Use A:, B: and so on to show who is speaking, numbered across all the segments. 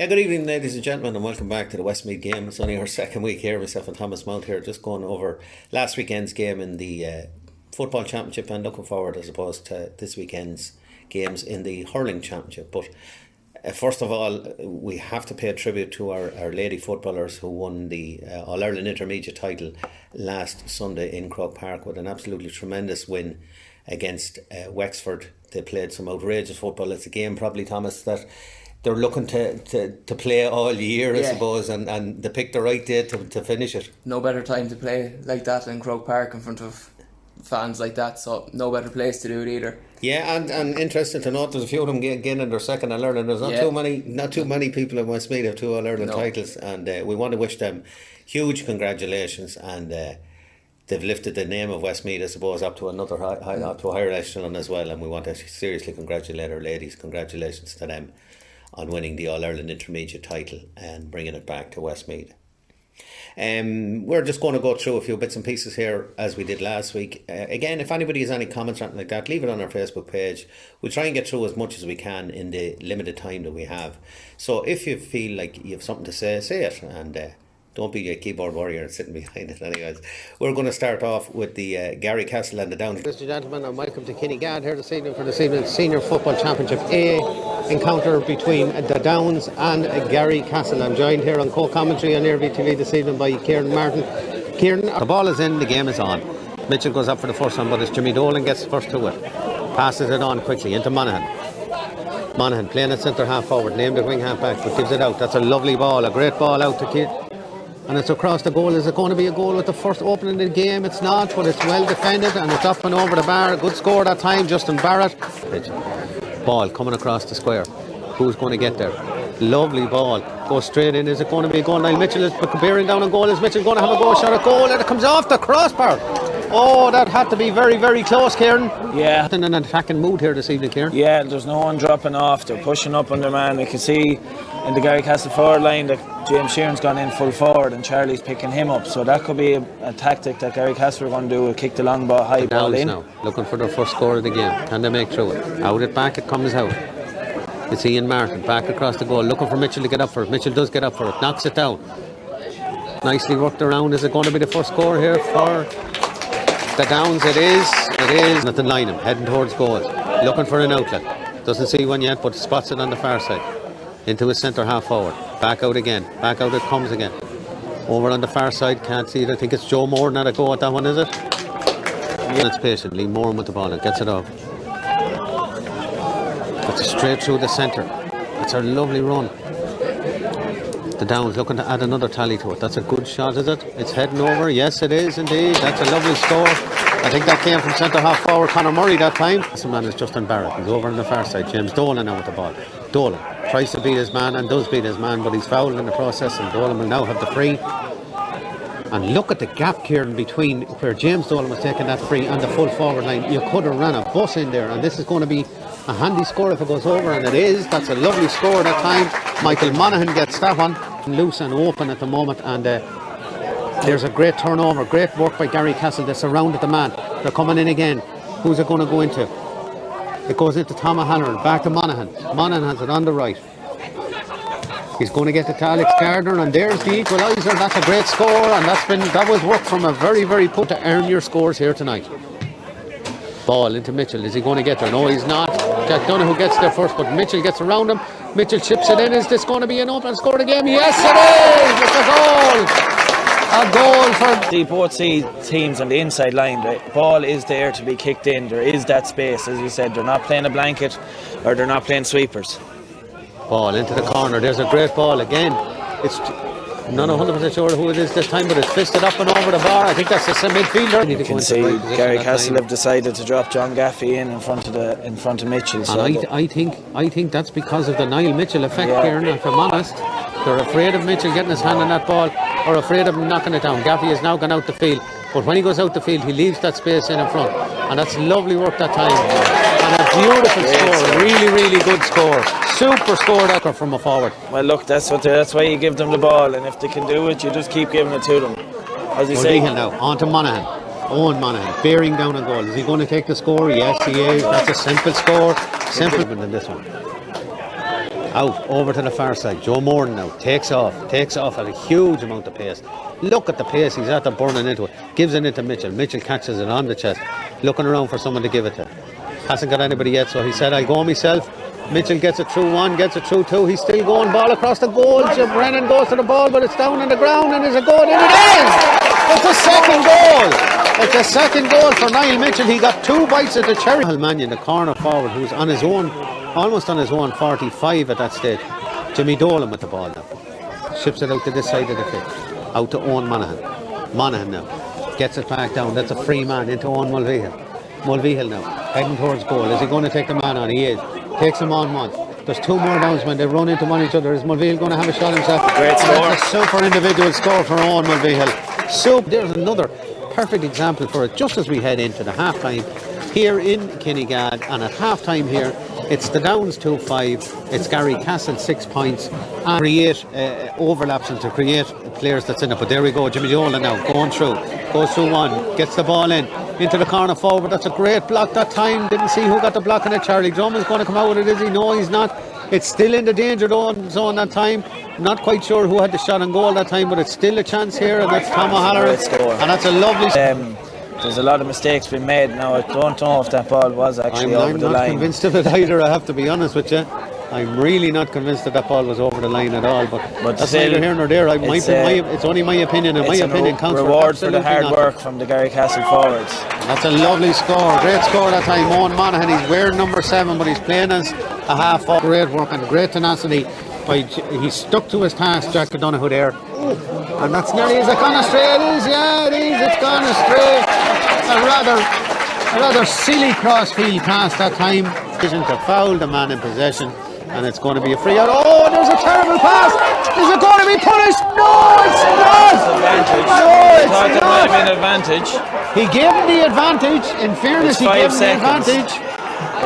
A: Yeah, good evening, ladies and gentlemen, and welcome back to the Westmeath game. It's only our second week here. Myself and Thomas Mount here, just going over last weekend's game in the Football Championship and looking forward, I suppose, to this weekend's games in the Hurling Championship. But first of all, we have to pay a tribute to our lady footballers who won the All-Ireland Intermediate title last Sunday in Croke Park with an absolutely tremendous win against Wexford. They played some outrageous football. It's a game, probably, Thomas, that they're looking to play all year, I suppose, and they picked the right day to finish it.
B: No better time to play like that in Croke Park in front of fans like that, so no better place to do it either.
A: Yeah, and interesting to note, there's a few of them getting in their second All-Ireland. There's not too many people in Westmeath have two All-Ireland titles, and we want to wish them huge congratulations, and they've lifted the name of Westmeath, I suppose, up to another up to a higher echelon as well, and we want to seriously congratulate our ladies. Congratulations to them on winning the All-Ireland Intermediate title and bringing it back to Westmeath. We're just going to go through a few bits and pieces here as we did last week. Again, if anybody has any comments or anything like that, leave it on our Facebook page. We'll try and get through as much as we can in the limited time that we have. So if you feel like you have something to say it, and don't be a keyboard warrior and sitting behind it. Anyways, we're going to start off with the Gary Castle and the Downs. Ladies and gentlemen, and welcome to Kinnegad here this evening for this evening's Senior Football Championship A encounter between the Downs and Gary Castle. I'm joined here on co-commentary on Airby TV this evening by Kieran Martin. Kieran, the ball is in, the game is on. Mitchell goes up for the first one, but it's Jimmy Dolan gets first to it. Passes it on quickly into Monaghan. Monaghan playing at centre half forward, named at wing half back, but gives it out. That's a lovely ball, a great ball out to Kieran. And it's across the goal. Is it going to be a goal with the first opening of the game? It's not, but it's well defended and it's up and over the bar. Good score that time, Justin Barrett. Ball coming across the square. Who's going to get there? Lovely ball. Goes straight in. Is it going to be a goal? Niall Mitchell is bearing down on goal. Is Mitchell going to have a goal shot at goal? And it comes off the crossbar. Oh, that had to be very, very close, Kieran.
C: Yeah.
A: In an attacking mood here this evening, Kieran.
C: Yeah, there's no one dropping off. They're pushing up on their man. We can see in the Gary Castle forward line that James Sheeran's gone in full forward and Charlie's picking him up. So that could be a tactic that Gary Castle are going to do. Will kick the long ball, high ball in.
A: Now looking for their first score of the game. Can they make through it? Out it back, it comes out. It's Ian Martin back across the goal, looking for Mitchell to get up for it. Mitchell does get up for it, knocks it down. Nicely worked around. Is it going to be the first score here for the Downs? It is. Nothing line him, heading towards goal, looking for an outlet. Doesn't see one yet, but spots it on the far side. Into his centre half forward. Back out again. Back out it comes again. Over on the far side, can't see it. I think it's Joe Moore not a go at that one, is it? Yeah. It's patient. Lee Moore with the ball and gets it off. It's straight through the centre. It's a lovely run. The Downs looking to add another tally to it. That's a good shot, is it? It's heading over. Yes, it is indeed. That's a lovely score. I think that came from centre half forward Conor Murray that time. This man is Justin Barrett. He's over on the far side. James Dolan now with the ball. Dolan tries to beat his man and does beat his man, but he's fouled in the process, and Dolan will now have the free. And look at the gap, Kieran, between where James Dolan was taking that free and the full forward line. You could have ran a bus in there, and this is going to be a handy score if it goes over, and it is. That's a lovely score that time. Michael Monaghan gets that one loose and open at the moment, and there's a great turnover. Great work by Gary Castle. They surrounded the man. They're coming in again. Who's it going to go into? It goes into Tom O'Hanlon. Back to Monaghan. Monaghan has it on the right. He's going to get it to Alex Gardner, and there's the equaliser. That's a great score, and that was work from a very, very put to earn your scores here tonight. Ball into Mitchell. Is he going to get there? No, he's not. Jack Donoghue gets there first, but Mitchell gets around him. Mitchell chips it in. Is this going to be an open score of the game? Yes, it is. It's a goal. A goal for...
C: Both see teams on the inside line. The ball is there to be kicked in. There is that space, as you said. They're not playing a blanket or they're not playing sweepers.
A: Ball into the corner. There's a great ball again. It's not 100% sure who it is this time, but it's fisted up and over the bar. I think that's the midfielder.
C: You can see Gary Castle have decided to drop John Gaffey in front of Mitchell. So
A: and I think that's because of the Niall Mitchell effect, Kieran, if I'm honest. They're afraid of Mitchell getting his hand on that ball, or afraid of him knocking it down. Gaffey has now gone out the field, but when he goes out the field, he leaves that space in front, and that's lovely work that time. And a beautiful score, really, really good score. Super score that from a forward.
C: Well, look, that's why you give them the ball, and if they can do it, you just keep giving it to them. As you say,
A: now on to Monaghan. Owen Monaghan bearing down a goal. Is he going to take the score? Yes, he is. That's a simple score. Simple in this one. Out, over to the far side. Joe Morton now takes off at a huge amount of pace. Look at the pace he's after burning into it. Gives it into Mitchell. Mitchell catches it on the chest. Looking around for someone to give it to. Hasn't got anybody yet, so he said, I'll go myself. Mitchell gets it through one, gets it through two. He's still going. Ball across the goal. Jim Brennan goes to the ball, but it's down on the ground, and is it going in? It is! It's a second goal. It's a second goal for Niall Mitchell. He got 2 bites at the cherry. Mannion, the corner forward, who's on his own, almost on his own 45 at that stage. Jimmy Dolan with the ball now. Ships it out to this side of the pitch. Out to Owen Monaghan. Monaghan now gets it back down. That's a free man into Owen Mulvihill. Mulvihill now heading towards goal. Is he going to take the man on? He is. Takes him on once. There's 2 more downs when they run into one each other. Is Mulvihill going to have a shot himself?
C: Great score.
A: That's a super individual score for Owen Mulvihill. So there's another perfect example for it just as we head into the half time here in Kinnegad, and at half time here it's the Downs 2-5, it's Gary Castle 6 points, and create overlaps and to create players that's in it. But there we go, Jimmy Dolan now going through, goes through one, gets the ball in into the corner forward. That's a great block that time. Didn't see who got the block on it. Charlie Drummond's going to come out with it, is he? No, he's not. It's still in the danger zone that time. Not quite sure who had the shot on goal that time, but it's still a chance here, and that's Tom O'Halloran, and that's a lovely
C: there's a lot of mistakes being made now. I don't know if that ball was actually over the line.
A: I'm not convinced of it either, I have to be honest with you. I'm really not convinced that ball was over the line at all, but that's neither here nor there. It's only my opinion, and my opinion counts.
C: Reward for the hard work from the Gary Castle forwards.
A: That's a lovely score, great score that time. Owen Monaghan, he's wearing number 7, but he's playing as a half forward. Great work and great tenacity. He stuck to his pass, Jack O'Donoghue there, and that's nearly, is it gone astray? It is, yeah, it is, it's gone astray. A rather silly crossfield pass that time. Decision to foul the man in possession, and it's going to be a free out. Oh, there's a terrible pass. Is it going to be punished? No, it's not.
C: There might have been an advantage.
A: He gave him the advantage. In fairness, he gave him the advantage.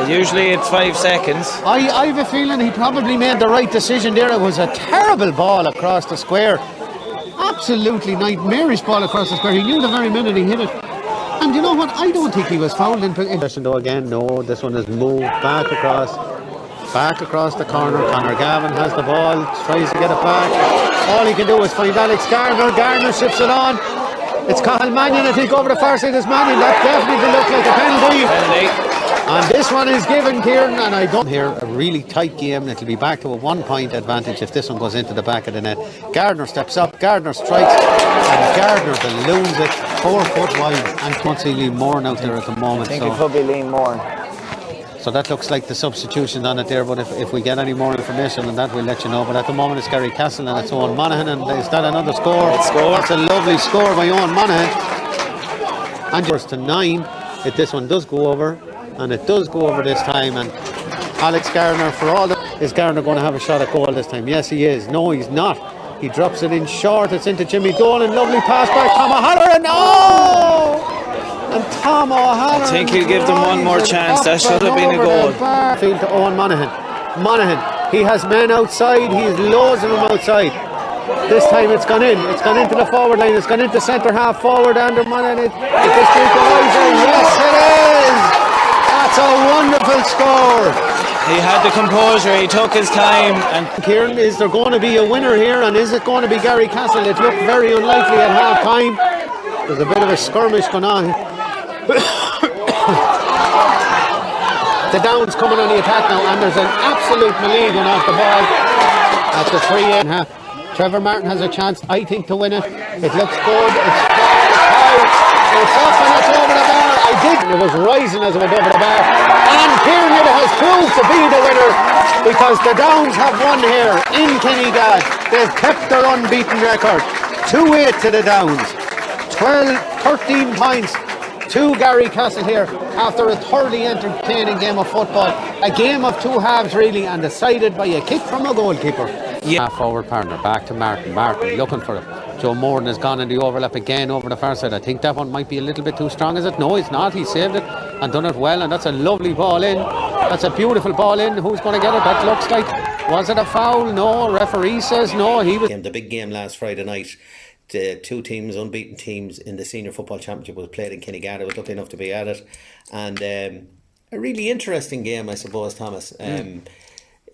C: Usually it's 5 seconds.
A: I have a feeling he probably made the right decision there. It was a terrible ball across the square. Absolutely nightmarish ball across the square. He knew the very minute he hit it. And you know what? I don't think he was fouled in possession though again. No, this one is moved back across the corner. Conor Gavin has the ball, tries to get it back. All he can do is find Alex Gardner. Gardner ships it on. It's Cathal Mannion, I think, over the far side is Mannion. That definitely looked like a penalty. And this one is given, Kieran, and I don't hear a really tight game. It'll be back to a 1-point advantage if this one goes into the back of the net. Gardner steps up, Gardner strikes, and Gardner balloons it 4 foot wide. And can't see Liam Moore out there at the moment.
C: I think it could be Liam Moore.
A: So that looks like the substitution on it there, but if we get any more information on that, we'll let you know. But at the moment it's Gary Castle and it's Owen Monaghan, and is that another score? That's a lovely score by Owen Monaghan. And just to 9, if this one does go over, and it does go over this time, and Alex Gardner, for all that, is Gardner going to have a shot at goal this time? Yes, he is. No, he's not. He drops it in short. It's into Jimmy Dolan. Lovely pass by Tom O'Halloran. Oh! And Tom O'Halloran,
C: I think he'll give them one more chance. That should have been a goal.
A: Field to Owen Monaghan. Monaghan, he has men outside. He has loads of them outside. This time it's gone in. It's gone into the forward line. It's gone into centre half forward. Andrew Monaghan. Yes, it is. That's a wonderful score.
C: He had the composure. He took his time. And
A: Kieran, is there going to be a winner here? And is it going to be Gary Castle? It looked very unlikely at half time. There's a bit of a skirmish going on. The Downs coming on the attack now, and there's an absolute melee going off the ball. That's a 3-8. Trevor Martin has a chance, I think, to win it. It looks good. It's high. It's up and it's over the bar. It was rising as it went over the bar. And Kieran has proved to be the winner, because the Downs have won here in Kinnegad. They've kept their unbeaten record. 2-8 to the Downs. 13 points to Gary Castle here after a thoroughly entertaining game of football. A game of 2 halves really, and decided by a kick from a goalkeeper. Yeah. Forward partner, back to Martin. Martin looking for it. Joe Morton has gone in the overlap again over the far side. I think that one might be a little bit too strong, is it? No, it's not. He saved it and done it well, and that's a lovely ball in. That's a beautiful ball in. Who's going to get it? That looks like, was it a foul? No, referee says no. He was. The big game last Friday night. The 2 teams, unbeaten teams in the Senior Football Championship, was played in Kinnegad. I was lucky enough to be at it, and a really interesting game, I suppose, Thomas.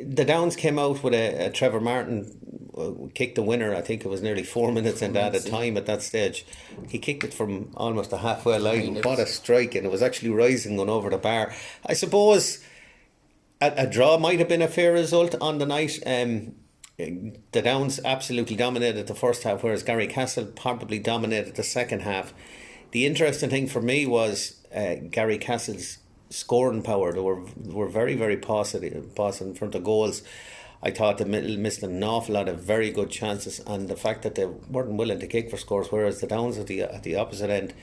A: the Downs came out with a Trevor Martin kicked the winner. I think it was nearly 4 minutes into added time at that stage. He kicked it from almost a halfway line. What a strike, and it was actually rising going over the bar. I suppose a draw might have been a fair result on the night. The Downs absolutely dominated the first half, whereas Garrycastle probably dominated the second half. The interesting thing for me was Garrycastle's scoring power. They were very, very positive in front of goals. I thought they missed an awful lot of very good chances, and the fact that they weren't willing to kick for scores, whereas the Downs at the opposite end,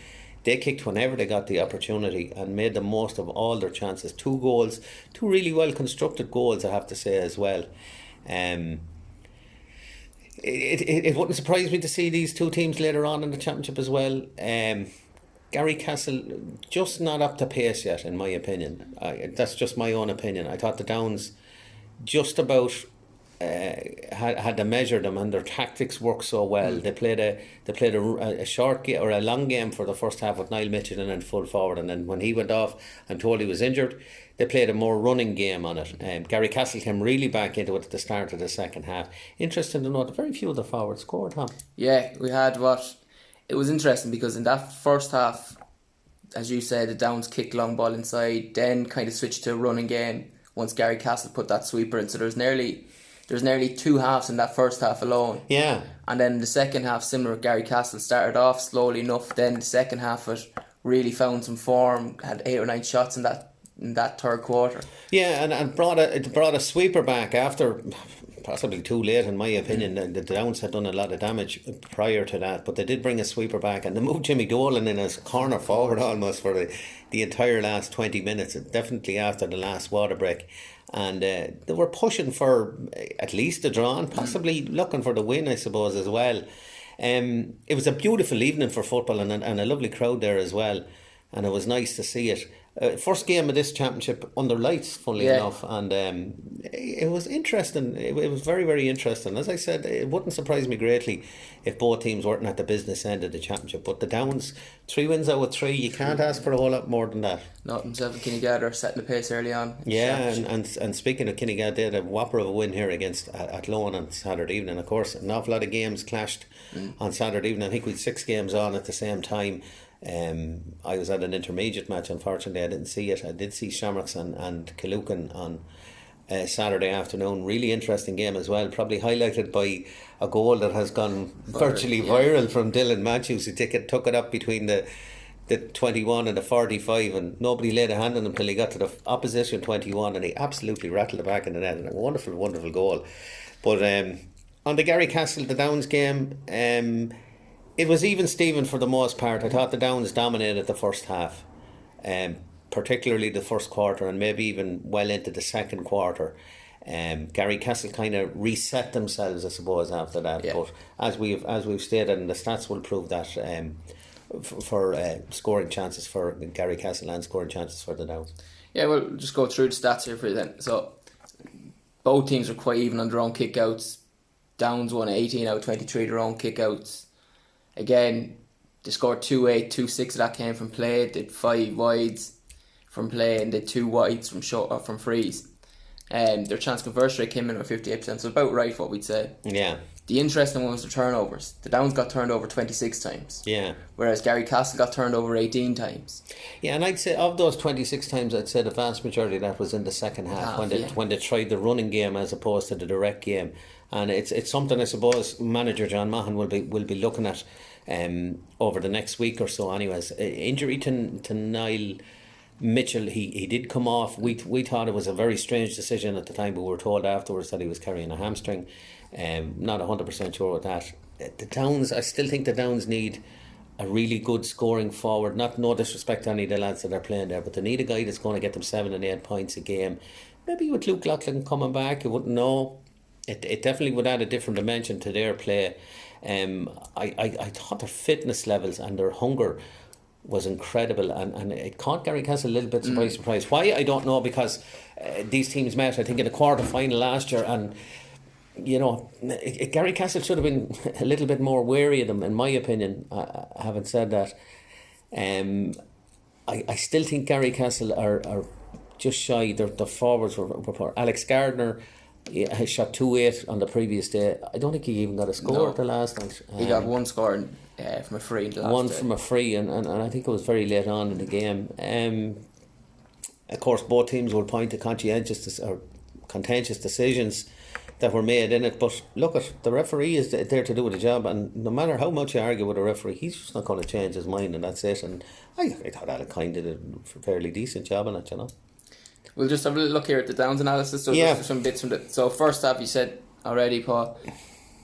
A: they kicked whenever they got the opportunity and made the most of all their chances. 2 goals, 2 really well constructed goals, I have to say as well. It wouldn't surprise me to see these 2 teams later on in the championship as well. Garrycastle just not up to pace yet, in my opinion. That's just my own opinion. I thought the Downs just about had to measure them, and their tactics worked so well. They played a short game or a long game for the first half with Niall Mitchell in full forward, and then when he went off, I'm told he was injured, they played a more running game on it. Garrycastle came really back into it at the start of the second half. Interesting to note, very few of the forwards scored, Tom.
B: Yeah, we had it was interesting because in that first half, as you said, the Downs kicked long ball inside, then kind of switched to a running game once Garrycastle put that sweeper in. So there's nearly 2 halves in that first half alone.
A: Yeah.
B: And then the second half, similar, Garrycastle started off slowly enough, then the second half it really found some form, had 8 or 9 shots in that third quarter.
A: Yeah, and it brought a sweeper back after, possibly too late in my opinion. The Downs had done a lot of damage prior to that, but they did bring a sweeper back, and they moved Jimmy Dolan in as corner forward almost for the entire last 20 minutes, definitely after the last water break. And they were pushing for at least a draw and possibly looking for the win, I suppose, as well. It was a beautiful evening for football, and a lovely crowd there as well, and it was nice to see it. First game of this championship under lights, funnily enough, and it was interesting. It was very, very interesting. As I said, it wouldn't surprise me greatly if both teams weren't at the business end of the championship. But the Downs, 3 wins out of 3, you can't ask for a whole lot more than that.
B: Not themselves and Kinnegad are setting the pace early on.
A: Yeah, and speaking of Kinnegad, they had a whopper of a win here against Athlone on Saturday evening. Of course, an awful lot of games clashed on Saturday evening. I think we had 6 games on at the same time. I was at an intermediate match. Unfortunately, I didn't see it. I did see Shamrocks and Killucan on Saturday afternoon. Really interesting game as well, probably highlighted by a goal that has gone virtually viral from Dylan Matthews, who took it up between the 21 and the 45, and nobody laid a hand on him until he got to the opposition 21, and he absolutely rattled it back in the net. And a wonderful, wonderful goal. But on the Garrycastle, the Downs game, it was even Steven for the most part. I thought the Downs dominated the first half, particularly the first quarter, and maybe even well into the second quarter. Garrycastle kind of reset themselves, I suppose, after that. Yeah. But as we've stated, and the stats will prove that, for scoring chances for Garrycastle and scoring chances for the Downs.
B: Yeah, we'll just go through the stats here for you then. So both teams are quite even on their own kickouts. Downs won 18 out of 23 their own kickouts. Again, they scored 2-8, 2-6 of that came from play. They did 5 wides from play and did 2 wides from frees. Their chance conversion rate came in at 58%, so about right what we'd say.
A: Yeah.
B: The interesting one was the turnovers. The Downs got turned over 26 times.
A: Yeah.
B: Whereas Garrycastle got turned over 18 times.
A: Yeah, and I'd say of those 26 times, I'd say the vast majority of that was in the second half when they tried the running game as opposed to the direct game. And it's something I suppose manager John Mahan will be looking at over the next week or so. Anyways, injury to Niall Mitchell, he did come off. We thought it was a very strange decision at the time, but we were told afterwards that he was carrying a hamstring. Not 100% sure with that. The Downs, I still think the Downs need a really good scoring forward. No disrespect to any of the lads that are playing there, but they need a guy that's going to get them 7 and 8 points a game. Maybe with Luke Loughlin coming back, you wouldn't know. It definitely would add a different dimension to their play. I thought their fitness levels and their hunger was incredible, and it caught Garrycastle a little bit surprise. Why, I don't know, because these teams met, I think, in the quarter final last year, and you know, Garrycastle should have been a little bit more wary of them, in my opinion. Having said that, I still think Garrycastle are just shy. Their forwards were poor. Alex Gardner he shot 2-8 on the previous day. I don't think he even got a score the last night.
B: He got one score from a free.
A: From a free, and I think it was very late on in the game. Of course, both teams will point to contentious decisions that were made in it. But look, the referee is there to do the job, and no matter how much you argue with a referee, he's just not going to change his mind, and that's it. And I thought Alan Kine did a fairly decent job on it, you know.
B: We'll just have a look here at the Downs analysis. So just some bits from So first half, you said already, Paul,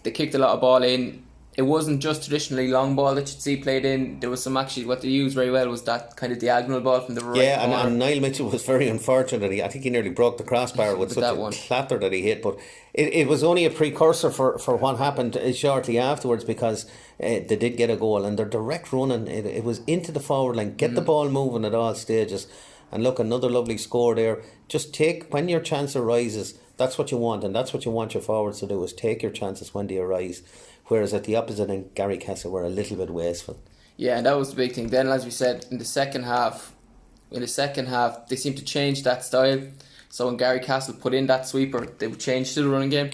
B: they kicked a lot of ball in. It wasn't just traditionally long ball that you'd see played in. There was some actually, what they used very well was that kind of diagonal ball from the right.
A: Yeah, and Niall Mitchell was very unfortunate. I think he nearly broke the crossbar with such a clatter that he hit. But it was only a precursor for what happened shortly afterwards, because they did get a goal, and their direct running, it was into the forward line, get the ball moving at all stages. And look, another lovely score there. Just take, when your chance arises, that's what you want, and that's what you want your forwards to do, is take your chances when they arise. Whereas at the opposite end, Garrycastle were a little bit wasteful. Yeah,
B: and that was the big thing. Then, as we said, in the second half, they seemed to change that style. So when Garrycastle put in that sweeper, they would change to the running game,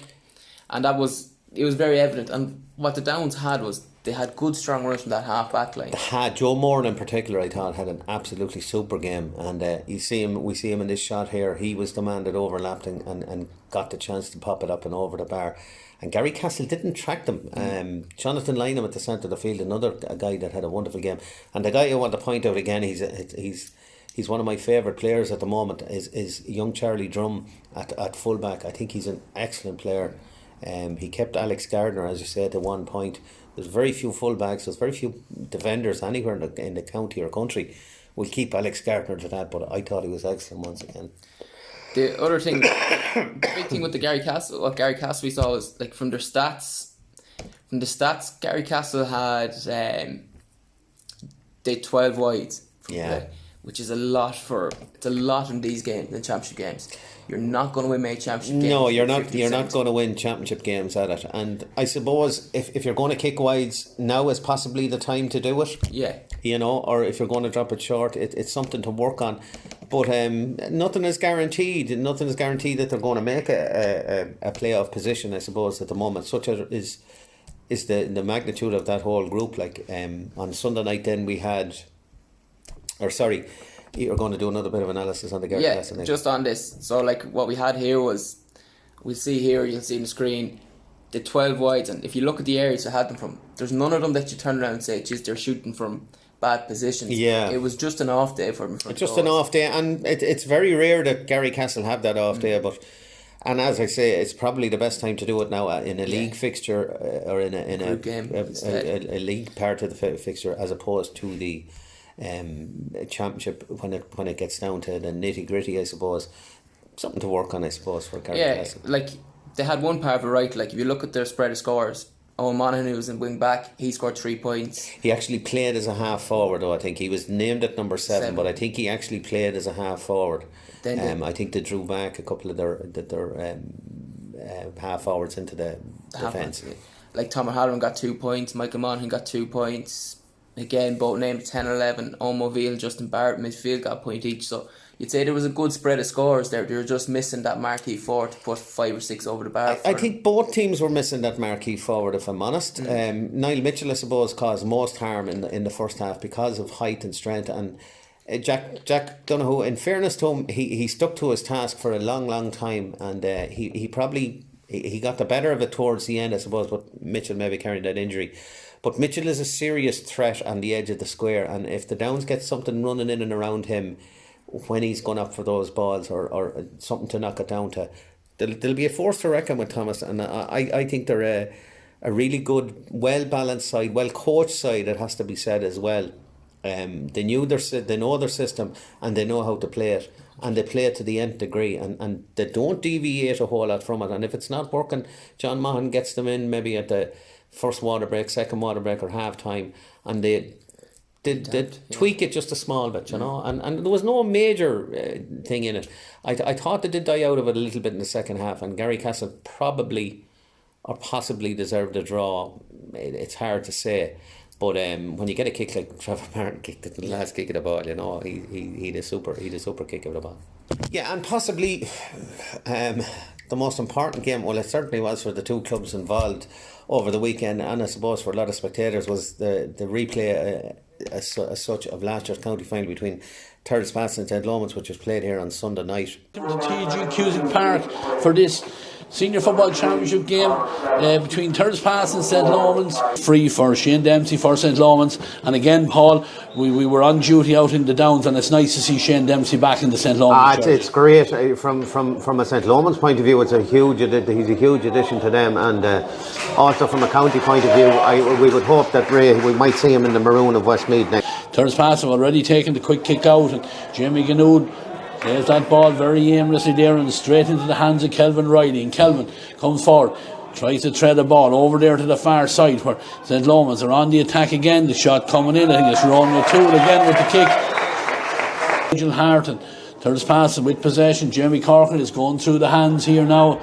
B: and it was very evident. And what the Downs had was they had good strong runners from that half back line.
A: They had Joe Moran in particular. I thought had an absolutely super game, and we see him in this shot here. He was the man that overlapped and got the chance to pop it up and over the bar. And Garrycastle didn't track them. Jonathan Lynham at the centre of the field, a guy that had a wonderful game. And the guy I want to point out again, he's one of my favourite players at the moment, is young Charlie Drum at fullback. I think he's an excellent player. He kept Alex Gardner, as you said, to 1 point. There's very few fullbacks, there's very few defenders anywhere in the county or country will keep Alex Gardner to that, but I thought he was excellent once again.
B: The other thing, the big thing with what Garrycastle we saw was, like, from the stats, Garrycastle had they 12 wides from play, which is a lot in these games, in championship games. You're not going to win many championship games.
A: No, you're not going to win championship games at it. And I suppose if you're going to kick wides, now is possibly the time to do it.
B: Yeah.
A: You know, or if you're going to drop it short, it's something to work on. But nothing is guaranteed. Nothing is guaranteed that they're going to make a playoff position, I suppose, at the moment. Such as is the magnitude of that whole group. Like on Sunday night, then we had, you're going to do another bit of analysis on the Garrycastle.
B: Yeah, just on this. So, like, what we had here was, you'll see on the screen, the 12 wides, and if you look at the areas I had them from, there's none of them that you turn around and say, geez, they're shooting from bad positions.
A: Yeah.
B: It was just an off day for them.
A: Just an off day, and it's very rare that Garrycastle have that off day, and as I say, it's probably the best time to do it now in a league fixture or in a league part of the fixture, as opposed to the championship when it gets down to the nitty gritty. I suppose something to work on, I suppose, for Garrycastle.
B: Yeah, like they had one part of it right. Like if you look at their spread of scores, Owen Monaghan, who was in wing back, he scored 3 points.
A: He actually played as a half forward, though. I think he was named at number 7, but I think he actually played as a half forward. I think they drew back a couple of their half forwards into the defence.
B: Like Tom O'Halloran got 2 points, Michael Monaghan got 2 points. Again, both named 10 and 11. Owen Moville, Justin Barrett, midfield got a point each. So you'd say there was a good spread of scores there. They were just missing that marquee forward to put 5 or 6 over the bar.
A: I think both teams were missing that marquee forward, if I'm honest. Niall Mitchell, I suppose, caused most harm in the first half because of height and strength. And Jack Donoghue, in fairness to him, he stuck to his task for a long time, and he probably got the better of it towards the end, I suppose. But Mitchell maybe carrying that injury. But Mitchell is a serious threat on the edge of the square, and if the Downs get something running in and around him when he's gone up for those balls or something to knock it down to, there'll be a force to reckon with, Thomas. And I think they're a really good, well balanced side, well coached side, it has to be said as well. They know their system, and they know how to play it, and they play it to the nth degree, and they don't deviate a whole lot from it. And if it's not working, John Mahon gets them in maybe at the first water break, second water break, or half time, and they tweak it just a small bit, you know, and there was no major thing in it. I thought they did die out of it a little bit in the second half, and Garrycastle probably or possibly deserved a draw. It's hard to say, but when you get a kick like Trevor Martin kicked it, the last kick of the ball, you know, he had a super kick of the ball. Yeah, and possibly the most important game, well, it certainly was for the two clubs involved over the weekend, and I suppose for a lot of spectators, was the replay as such of last year's county final between Turles Pass and St. Lomans, which was played here on Sunday night.
D: TG Cusick Park for this Senior Football Championship game between Turles Pass and St. Lomans. Free for Shane Dempsey for St. Lomans. And again, Paul, we were on duty out in the Downs, and it's nice to see Shane Dempsey back in the St. Lomans.
A: It's great. From a St. Lomans point of view, he's a huge addition to them, and also from a county point of view, we would hope that we might see him in the maroon of Westmeath next.
D: Turles Pass have already taken the quick kick out, and Jamie Ganood plays that ball very aimlessly there and straight into the hands of Kelvin Riley. And Kelvin comes forward, tries to tread the ball over there to the far side where St. Lomans are on the attack again. The shot coming in, I think it's Ronan O'Toole again with the kick. Nigel Hart and Turles Pass with possession. Jamie Corcoran is going through the hands here now.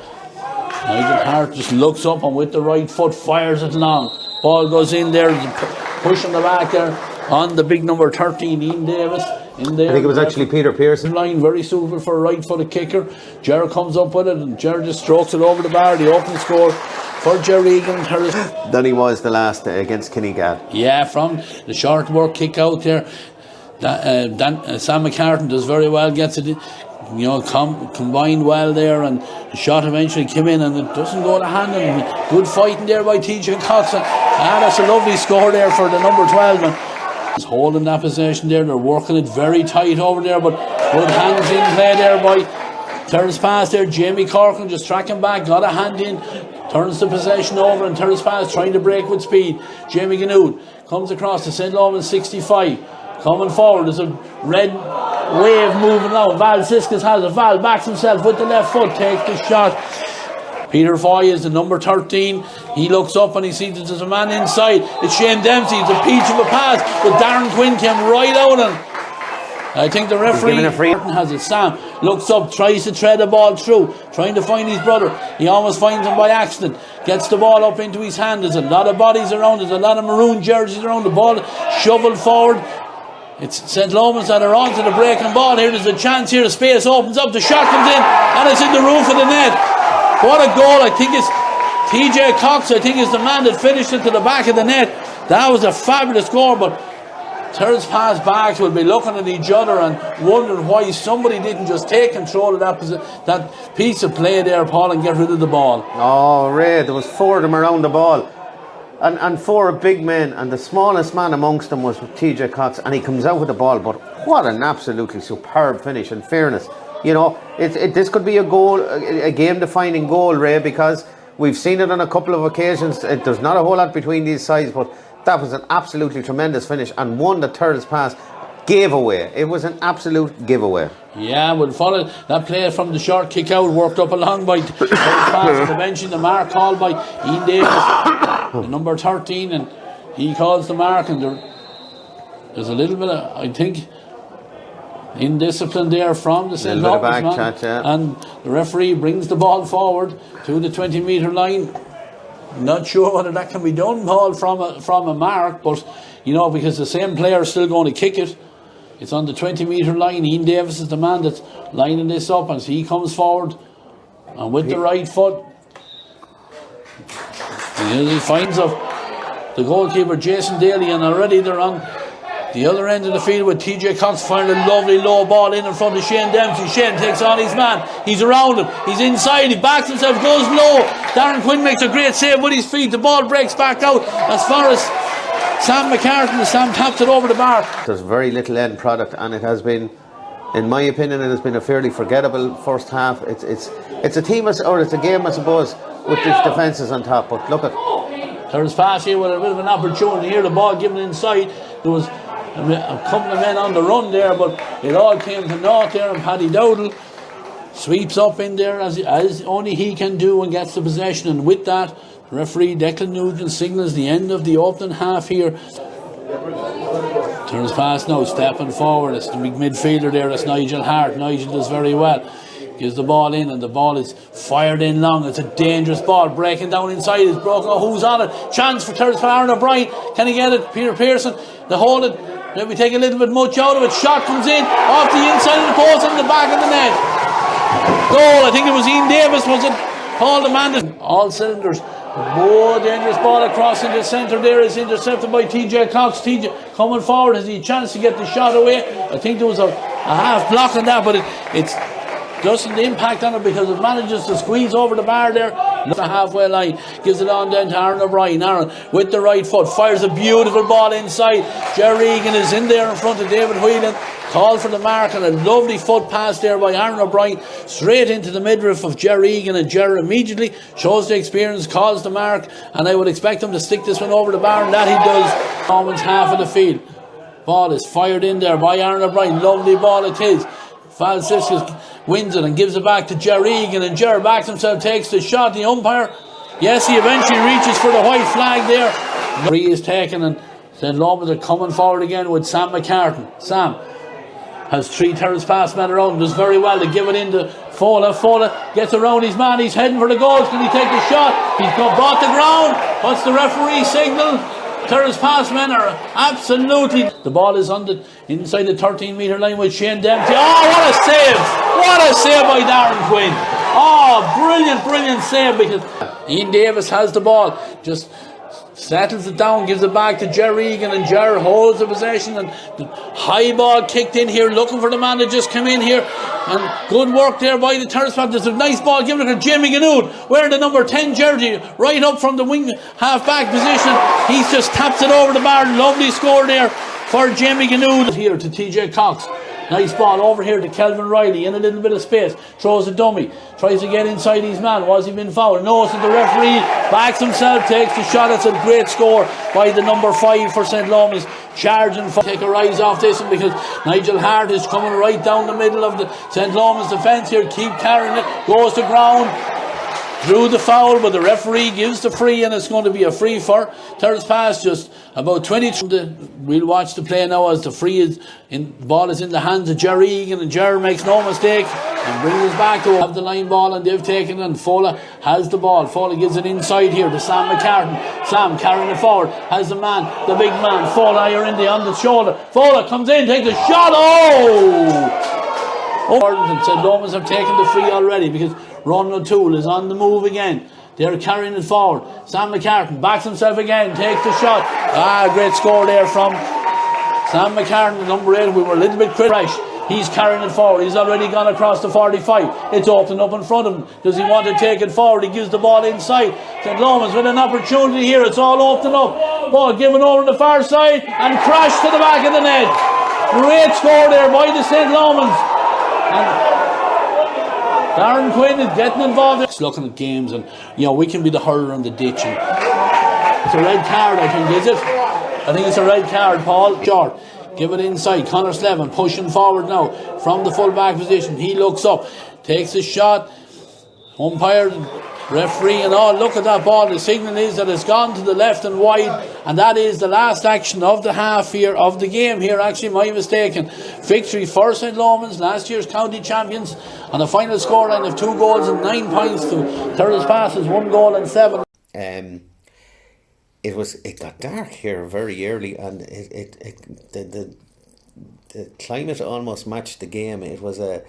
D: Nigel Hart just looks up and with the right foot fires it long. Ball goes in there, push on the back there on the big number 13, Ian Davis. In there, I
A: think it was actually Peter Pearson.
D: Line very suitable for a right-footed kicker. Ger comes up with it, and Ger just strokes it over the bar. The open score for Ger Egan.
A: Then he was the last against Kinnegad.
D: Yeah, from the short work kick out there. Sam McCartan does very well, gets it, combined well there, and the shot eventually came in, and it doesn't go to hand. And good fighting there by TJ Cox. That's a lovely score there for the number 12 man. Holding that possession there, they're working it very tight over there, but good hands in play there by Turles Pass there. Jamie Corcoran just tracking back, got a hand in, turns the possession over, and Turles Pass trying to break with speed. Jamie Ganood comes across to St. Lomans 65, coming forward. There's a red wave moving now. Val Siskus has it. Val backs himself with the left foot, takes the shot. Peter Foy is the number 13. He looks up and he sees that there's a man inside. It's Shane Dempsey. It's a peach of a pass, but Darren Quinn came right out on. I think the referee has it. Sam looks up, tries to tread the ball through, trying to find his brother. He almost finds him by accident. Gets the ball up into his hand. There's a lot of bodies around. There's a lot of maroon jerseys around. The ball shoveled forward. It's St. Lomans that are on to the breaking ball here. There's a chance here. The space opens up. The shot comes in, and it's in the roof of the net. What a goal. I think it's TJ Cox, I think is the man that finished it to the back of the net. That was a fabulous goal, but Turles Pass backs will be looking at each other and wondering why somebody didn't just take control of that piece of play there, Paul, and get rid of the ball.
A: Oh, Ray, there was four of them around the ball. And four big men, and the smallest man amongst them was TJ Cox, and he comes out with the ball, but what an absolutely superb finish, in fairness. This could be a game-defining goal, Ray, because we've seen it on a couple of occasions. There's not a whole lot between these sides, but that was an absolutely tremendous finish, and one that Turles Pass gave away. It was an absolute giveaway.
D: Yeah, we'll follow that play from the short kick out, worked up along by Turles Pass, and eventually the mark called by Ian Davis, the number 13, and he calls the mark, and there's a little bit of, I think, indiscipline there from the St. Lomans man, and the referee brings the ball forward to the 20-metre line. Not sure whether that can be done, Paul, from a mark, but because the same player is still going to kick it. It's on the 20-metre line. Ian Davis is the man that's lining this up, and so he comes forward, and with the right foot he finds the goalkeeper Jason Daly, and already they're on the other end of the field with TJ Cox firing a lovely low ball in front of Shane Dempsey. Shane takes on his man. He's around him. He's inside. He backs himself, goes low. Darren Quinn makes a great save with his feet. The ball breaks back out as far as Sam McCartan. Sam taps it over the bar.
A: There's very little end product, and it has been, in my opinion, it has been a fairly forgettable first half. It's a team, or it's a game, I suppose, with its defences on top. But look at
D: Turles Pass here with a bit of an opportunity here. The ball given inside. There was a couple of men on the run there, but it all came to naught there, and Paddy Dowdle sweeps up in there as only he can do and gets the possession, and with that the referee Declan Nugent signals the end of the opening half here. Turles Pass now stepping forward. It's the big midfielder there, that's Nigel Hart. Nigel does very well, gives the ball in, and the ball is fired in long. It's a dangerous ball, breaking down inside. It's broken. Oh, who's on it? Chance for Turles Pass. Aaron O'Brien, can he get it? Peter Pearson, they hold it. Maybe take a little bit much out of it. Shot comes in off the inside of the post and the back of the net. goal. I think it was Ian Davis, was it? Paul the man. All cylinders. More dangerous ball across in the centre there is intercepted by TJ Cox. TJ coming forward, has he a chance to get the shot away? I think there was a half block on that, but it's doesn't impact on it because it manages to squeeze over the bar there. The halfway line, gives it on then to Aaron O'Brien. Aaron with the right foot fires a beautiful ball inside. Jerry Egan is in there in front of David Whelan. Called for the mark and a lovely foot pass there by Aaron O'Brien straight into the midriff of Jerry Egan, and Jerry immediately shows the experience, calls the mark, and I would expect him to stick this one over the bar, and that he does. Almost half of the field. Ball is fired in there by Aaron O'Brien. Lovely ball it is. Falsiskas wins it and gives it back to Jerry Egan, and Jerry backs himself, takes the shot. The umpire, yes, he eventually reaches for the white flag there. Free is taken, and St. Lomans are coming forward again with Sam McCartan. Sam has 3 terrace pass men around, does very well to give it into Fola. Fola gets around his man, he's heading for the goals. Can he take the shot? He's brought the ground. What's the referee signal? Terrace pass men are absolutely. The ball is on the inside the 13-metre line with Shane Dempsey. Oh, what a save! What a save by Darren Quinn! Oh, brilliant save, because Ian Davis has the ball, just settles it down, gives it back to Jerry Egan, and Jerry holds the possession, and the high ball kicked in here, looking for the man that just came in here, and good work there by the terrace pass. There's a nice ball given to Jamie Ganood, wearing the number 10 jersey, right up from the wing half-back position. He just taps it over the bar. Lovely score there for Jamie Ganood. Here to TJ Cox. Nice ball over here to Kelvin Riley in a little bit of space. Throws a dummy. Tries to get inside his man. Was he been fouled? No, so the referee backs himself, takes the shot. It's a great score by the number 5 for St. Lomans. Charging for. Take a rise off this one because Nigel Hart is coming right down the middle of the St. Lomans defence here. Keep carrying it. Goes to ground. Drew the foul, but the referee gives the free, and it's going to be a free for Terrace Pass. Just about 20. We'll watch the play now as the free is in. The ball is in the hands of Jerry Egan, and Jerry makes no mistake and brings us back to have the line ball, and they've taken it, and Fola has the ball. Fola gives it inside here to Sam McCartan. Sam carrying it forward, has the man, the big man. Fola here on the shoulder. Fola comes in, takes a shot. And St. Lomans have taken the free already because Ron O'Toole is on the move again. They're carrying it forward. Sam McCartan backs himself again, takes the shot. Great score there from Sam McCartan, number 8. We were a little bit fresh. He's carrying it forward. He's already gone across the 45. It's opened up in front of him. Does he want to take it forward? He gives the ball inside. St. Lomans with an opportunity here. It's all opened up. Ball given over the far side and crashed to the back of the net. Great score there by the St. Lomans. And Darren Quinn is getting involved. It's looking at games, and we can be the hurler in the ditch. And it's a red card, I think, is it? I think it's a red card, Paul. Short. Give it inside. Conor Slevin pushing forward now from the full back position. He looks up, takes a shot. Umpire, referee, and all. Look at that ball. The signal is that it's gone to the left and wide, and that is the last action of the half here of the game here. Actually, my mistake. Victory for St. Lomans, last year's county champions, on a final scoreline of 2 goals and 9 points to Terrace Passes, 1 goal and 7.
A: It got dark here very early, and the climate almost matched the game. It was a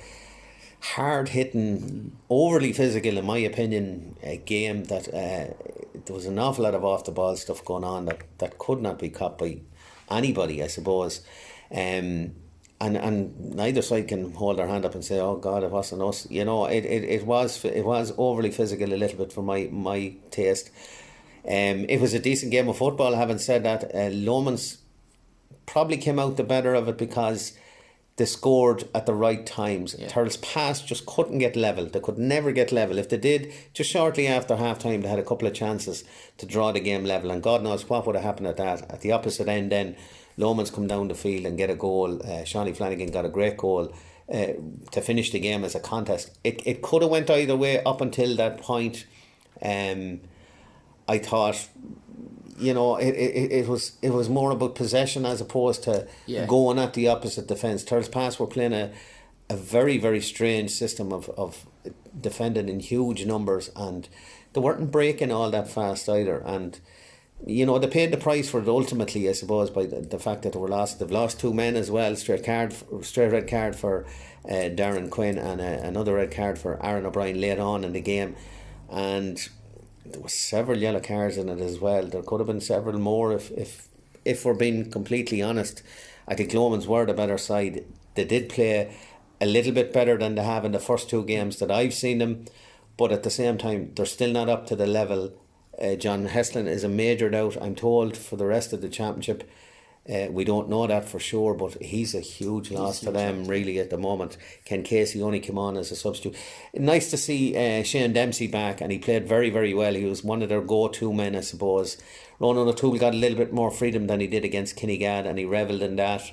A: hard-hitting, overly physical, in my opinion, game that there was an awful lot of off-the-ball stuff going on that could not be caught by anybody, I suppose. And neither side can hold their hand up and say, "Oh God, it wasn't us." It was overly physical a little bit for my taste. It was a decent game of football. Having said that, Lomans probably came out the better of it because they scored at the right times. Yeah. Terrace Pass just couldn't get level. They could never get level. If they did, just shortly after half time, they had a couple of chances to draw the game level, and God knows what would have happened at that. At the opposite end then, Lomans come down the field and get a goal. Shawnee Flanagan got a great goal to finish the game as a contest. It could have went either way up until that point. I thought, it was more about possession as opposed to going at the opposite defence. Terrace Pass were playing a very, very strange system of defending in huge numbers, and they weren't breaking all that fast either. And you know, they paid the price for it ultimately, I suppose, by the fact that they've lost 2 men as well, straight red card for Darren Quinn, and another red card for Aaron O'Brien late on in the game, and there was several yellow cards in it as well. There could have been several more if we're being completely honest. I think Lomans were the better side. They did play a little bit better than they have in the first 2 games that I've seen them, but at the same time they're still not up to the level. John Heslin is a major doubt, I'm told, for the rest of the championship. We don't know that for sure, but he's a huge loss to them really at the moment. Ken Casey only came on as a substitute. Nice to see Shane Dempsey back, and he played very, very well. He was one of their go-to men, I suppose. Ronan O'Toole got a little bit more freedom than he did against Kinnegad, and he revelled in that.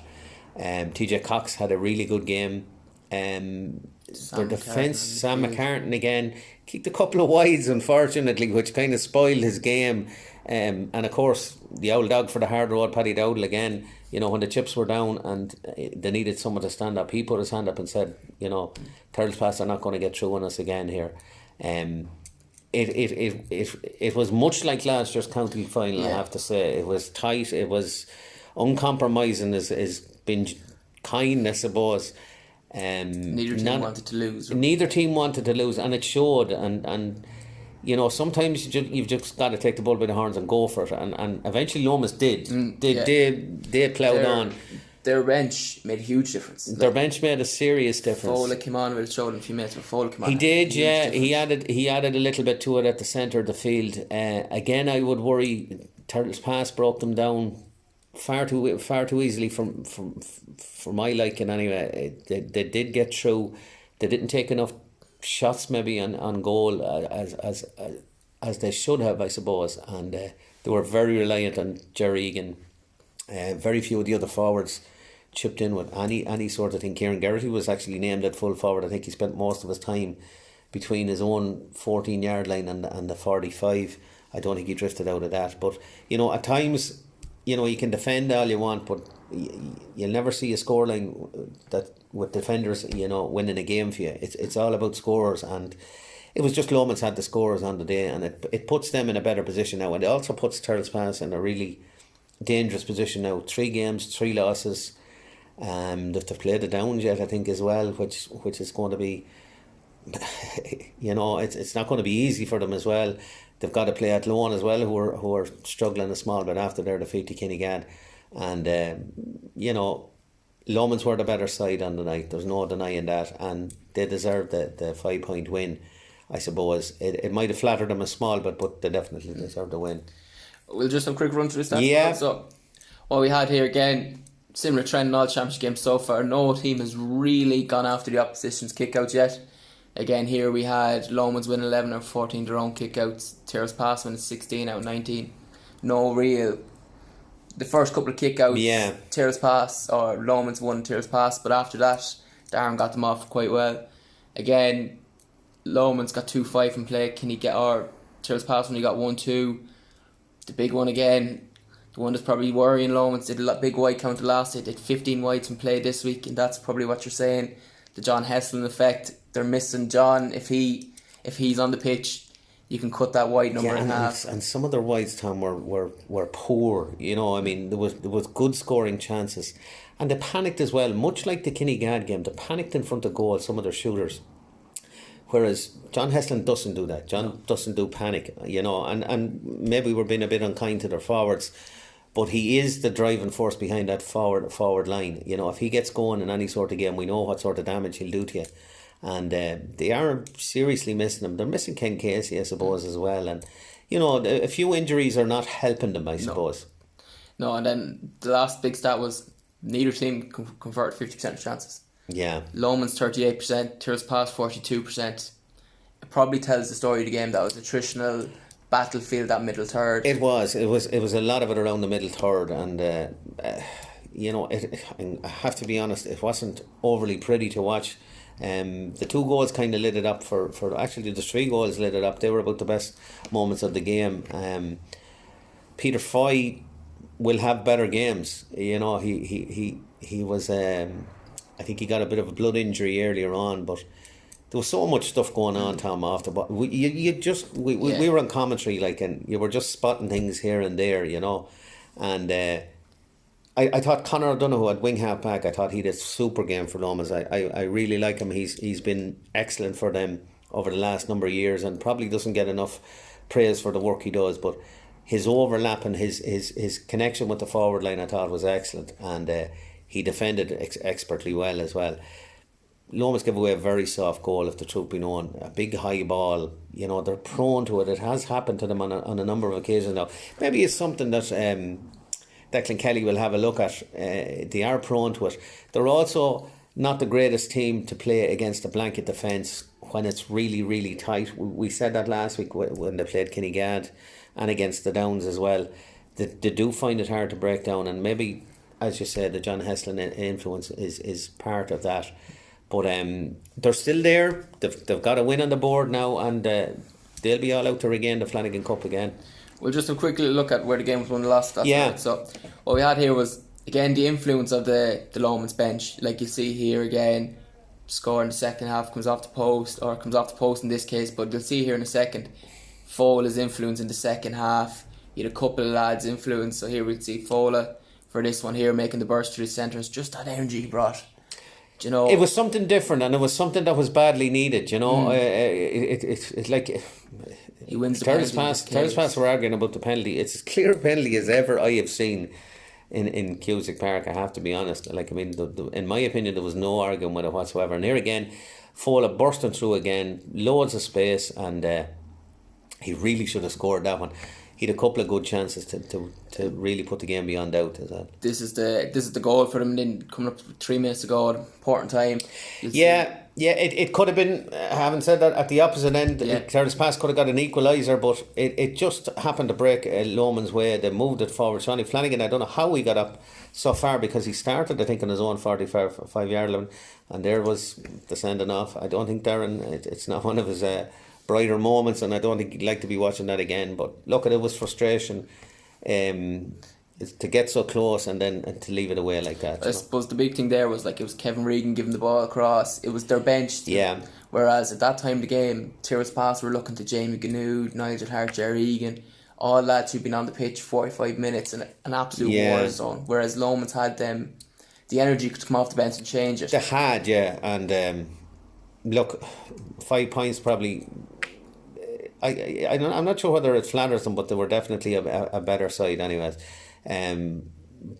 A: TJ Cox had a really good game. Their defence, Sam McCartan again kicked a couple of wides, unfortunately, which kind of spoiled his game. And of course, the old dog for the hard road, Paddy Dowdle again. You know, when the chips were down and they needed someone to stand up, he put his hand up and said, you know, Turtles Pass are not going to get through on us again here. It was much like last year's county final. I have to say, it was tight. It was uncompromising. Is been kind, I suppose.
B: Neither team wanted to lose.
A: Neither team wanted to lose, and it showed. And you know, sometimes you've just got to take the bull by the horns and go for it. And eventually Lomas did. They ploughed on.
B: Their bench made a huge difference.
A: Their bench made a serious difference.
B: Fola came on, will showed him a few minutes, but Fola came on.
A: He did, yeah. He added a little bit to it at the centre of the field. Again, I would worry. Turtles Pass broke them down far too easily for my liking anyway. They did get through. They didn't take enough shots maybe on goal as they should have, I suppose, and they were very reliant on Jerry Egan. Very few of the other forwards chipped in with any sort of thing. Kieran Geraghty was actually named at full forward. I think he spent most of his time between his own 14-yard line and the 45. I don't think he drifted out of that, but you know, at times, you know, you can defend all you want, but you'll never see a scoreline that with defenders, you know, winning a game for you. It's all about scores, and it was just Lomans had the scores on the day, and it puts them in a better position now, and it also puts Turtles Pass in a really dangerous position now. 3 games, 3 losses. They've played the Downs yet, I think, as well, which is going to be, you know, it's not going to be easy for them as well. They've got to play Athlone as well, who are struggling a small bit after their defeat to Kinnegad. And you know, Lomans were the better side on the night. There's no denying that, and they deserved the 5-point win, I suppose. It might have flattered them a small bit, but they definitely deserved the win.
B: We'll just have a quick run through the stats.
A: Yeah.
B: So what we had here again, similar trend in all championship games so far. No team has really gone after the opposition's kickouts yet. Again, here we had Lomans win 11 out of 14 their own kickouts. Turtles Pass win 16 out of 19. No real. The first couple of kickouts, Turtles Pass or Lomans won Turtles Pass, but after that, Darren got them off quite well. Again, Lomans got 2-5 from play. Turtles Pass only got 1-2. The big one again, the one that's probably worrying Lomans, did a big wide counter last. They did 15 wides from play this week, and that's probably what you're saying. The John Heslin effect. They're missing John. If he's on the pitch, you can cut that wide number in half.
A: And some of their wides, Tom, were poor. You know, I mean, there was good scoring chances, and they panicked as well. Much like the Kinnegad game, they panicked in front of goal. Some of their shooters. Whereas John Heslin doesn't do that. John doesn't do panic, you know, and maybe we're being a bit unkind to their forwards, but he is the driving force behind that forward line. You know, if he gets going in any sort of game, we know what sort of damage he'll do to you. And they are seriously missing him. They're missing Ken Casey, I suppose, as well. And, you know, a few injuries are not helping them, I suppose.
B: No, and then the last big stat was neither team convert 50% of chances.
A: Yeah.
B: Lomans 38%, Turtles Pass 42%. It probably tells the story of the game that was attritional battlefield, that middle third.
A: It was a lot of it around the middle third, and you know, I have to be honest, it wasn't overly pretty to watch. The 2 goals kind of lit it up for actually the 3 goals lit it up. They were about the best moments of the game. Peter Foy will have better games. You know, he was I think he got a bit of a blood injury earlier on, but there was so much stuff going on, Tom, after. But we were on commentary, like, and you were just spotting things here and there, you know. And I thought Conor O'Donoghue at wing half back, I thought he did a super game for Lomans. I really like him. He's been excellent for them over the last number of years, and probably doesn't get enough praise for the work he does. But his overlap and his connection with the forward line, I thought, was excellent, and he defended expertly well as well. Lomas gave away a very soft goal, if the truth be known. A big high ball, you know, they're prone to it. It has happened to them on a number of occasions now. Maybe it's something that Declan Kelly will have a look at. They are prone to it. They're also not the greatest team to play against a blanket defence when it's really, really tight. We said that last week when they played Kinnegad and against the Downs as well. They do find it hard to break down, and maybe, as you said, the John Heslin influence is part of that. But they're still there. They've got a win on the board now, and they'll be all out to regain the Flanagan Cup again.
B: We'll just have a quick look at where the game was won and lost. Night. So what we had here was, again, the influence of the Lomans bench. Like you see here again, score in the second half comes off the post in this case, but you'll see here in a second, Fola's influence in the second half. You had a couple of lads' influence. So here we'll see Fola for this one here, making the burst through the centre. It's just that energy he brought. You know,
A: it was something different, and it was something that was badly needed. You know, it's like
B: he wins the
A: Terrace Pass were arguing about the penalty. It's as clear a penalty as ever I have seen in Cusack Park. I have to be honest. Like, I mean, in my opinion, there was no arguing with it whatsoever. And here again, Fola bursting through again, loads of space, and he really should have scored that one. He had a couple of good chances to really put the game beyond doubt as well.
B: This is the goal for them. Then coming up 3 minutes to go, important time.
A: It could have been. Having said that, at the opposite end, Terrace Pass could have got an equaliser, but it just happened to break Loman's way. They moved it forward. Johnny Flanagan, I don't know how he got up so far, because he started, I think, on his own 45-yard line, and there was the sending off. I don't think Darren. It's not one of his brighter moments, and I don't think he'd like to be watching that again. But look, it was frustration to get so close and then to leave it away like that.
B: I suppose the big thing there was, like, it was Kevin Regan giving the ball across. It was their bench. Whereas at that time of the game, Terrace Pass were looking to Jamie Ganood, Nigel Hart, Jerry Egan, all lads who'd been on the pitch 45 minutes in an absolute war zone. Whereas Lomans had them, the energy to come off the bench and change it.
A: They had, and look, 5 points probably. I'm not sure whether it flatters them, but they were definitely a better side anyways.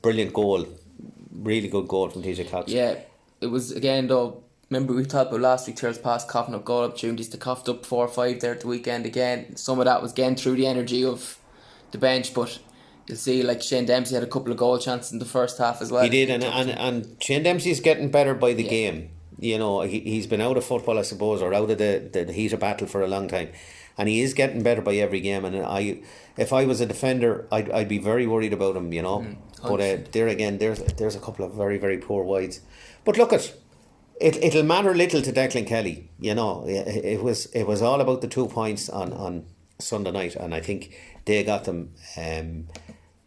A: Brilliant goal, really good goal from TJ Cox.
B: Yeah, it was, again though, remember we talked about last week, Terrace Pass coughing up goal opportunities. They coughed up 4 or 5 there at the weekend again. Some of that was again through the energy of the bench, but you'll see, like, Shane Dempsey had a couple of goal chances in the first half as well.
A: He did, and Shane Dempsey's getting better by the game. You know, he's been out of football, I suppose, or out of the heat of battle for a long time. And he is getting better by every game. And if I was a defender, I'd be very worried about him, you know. But there again, there's a couple of very, very poor wides. But look, it'll matter little to Declan Kelly, you know. It was all about the 2 points on Sunday night, and I think they got them.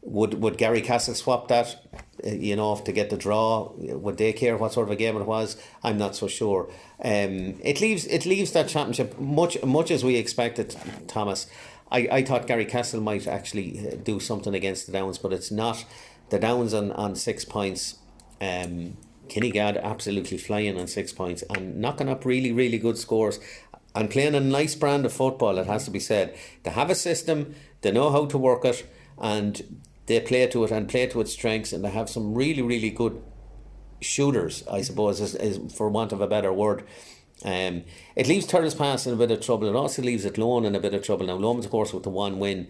A: Would Gary Castle swap that, you know, to get the draw? Would they care what sort of a game it was? I'm not so sure. It leaves that championship much as we expected, Thomas. I thought Gary Castle might actually do something against the Downs, but it's not. The Downs on 6 points. Kinnegad absolutely flying on 6 points and knocking up really, really good scores and playing a nice brand of football, it has to be said. They have a system, they know how to work it, and they play to it and play to its strengths, and they have some really, really good shooters, I suppose, is for want of a better word. It leaves Terrace Pass in a bit of trouble. It also leaves Athlone in a bit of trouble. Now, Lomans, of course, with the 1 win.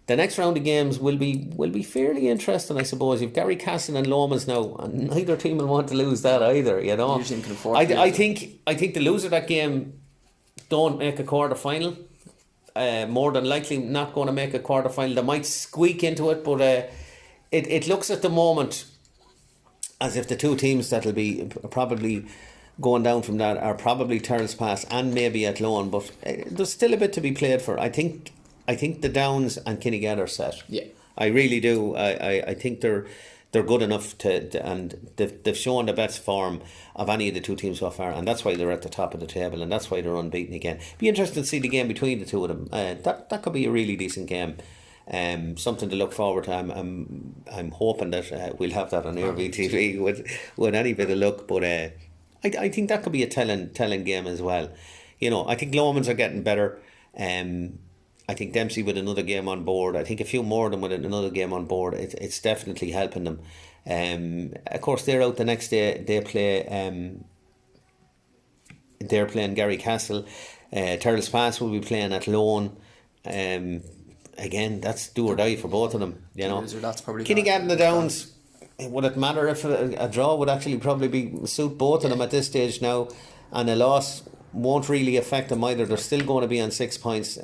A: The next round of games will be fairly interesting, I suppose. You've Gary Casson and Lomans now, and neither team will want to lose that either, you know. I think the loser of that game don't make a quarter final. More than likely not going to make a quarter final. They might squeak into it, but it looks at the moment as if the two teams that'll be probably going down from that are probably Terrace Pass and maybe Athlone, but there's still a bit to be played for. I think the Downs and Kinnegad are set.
B: Yeah,
A: I really do. I think they're they're good enough and they've shown the best form of any of the two teams so far, and that's why they're at the top of the table, and that's why they're unbeaten again. Be interested to see the game between the two of them. That could be a really decent game. Something to look forward to. I'm hoping that we'll have that on RVTV with any bit of luck. But I think that could be a telling game as well. I think Lomans are getting better. I think Dempsey with another game on board. I think a few more of them with another game on board. It's definitely helping them. Of course, they're out the next day. They play. They're playing Garrycastle. Turtles Pass will be playing at Lone. Again, that's do or die for both of them. Kinnigat the Downs. Would it matter if a draw would actually probably suit both of them at this stage now, and a loss won't really affect them either. They're still going to be on 6 points.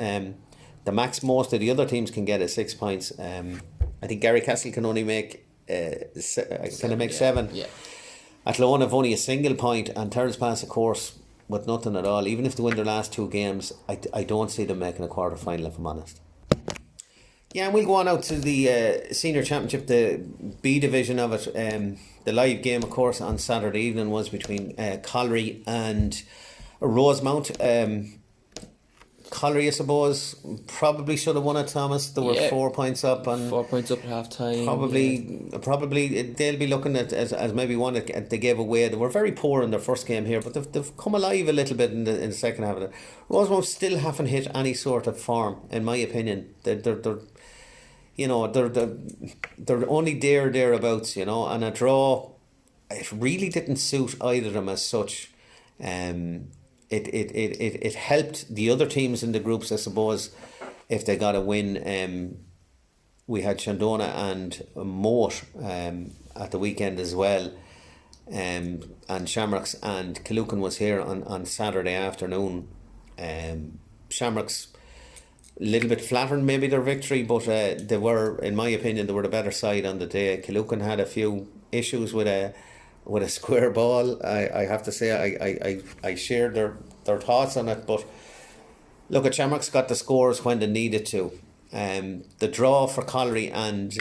A: The max most of the other teams can get is 6 points. I think Garrycastle can only make seven.
B: Yeah.
A: Athlone have only a single point, and Turtles Pass, of course, with nothing at all. Even if they win their last two games, I don't see them making a quarter final, if I'm honest. Yeah, and we'll go on out to the Senior Championship, the B division of it. The live game, of course, on Saturday evening was between Colliery and Rosemount. Colliery, I suppose, probably should have won it, Thomas. They were 4 points up.
B: 4 points up at half time.
A: Probably they'll be looking at as maybe one that they gave away. They were very poor in their first game here, but they've come alive a little bit in the second half of it. Rosemount still haven't hit any sort of form, in my opinion. They're only thereabouts, and a draw, it really didn't suit either of them as such. It helped the other teams in the groups, I suppose, if they got a win. We had Shandona and Moat at the weekend as well, and Shamrocks and Killucan was here on Saturday afternoon. Shamrocks a little bit flattered maybe their victory, but they were, in my opinion, they were the better side on the day. Killucan had a few issues with a square ball. I have to say I shared their thoughts on it, but look, at Shamrocks got the scores when they needed to. The draw for Colliery and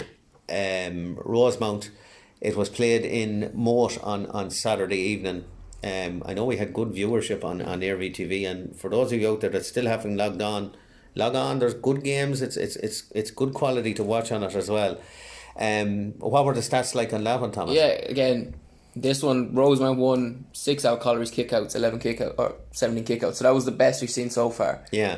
A: Rosemount, it was played in Moat on Saturday evening. I know we had good viewership on RVTV, and for those of you out there that still haven't logged on. There's good games. It's good quality to watch on it as well. What were the stats like on that one, Thomas?
B: Yeah, again, this one, Rosemount won 6 out Colliery's kickouts, 17 kickouts. So that was the best we've seen so far.
A: Yeah.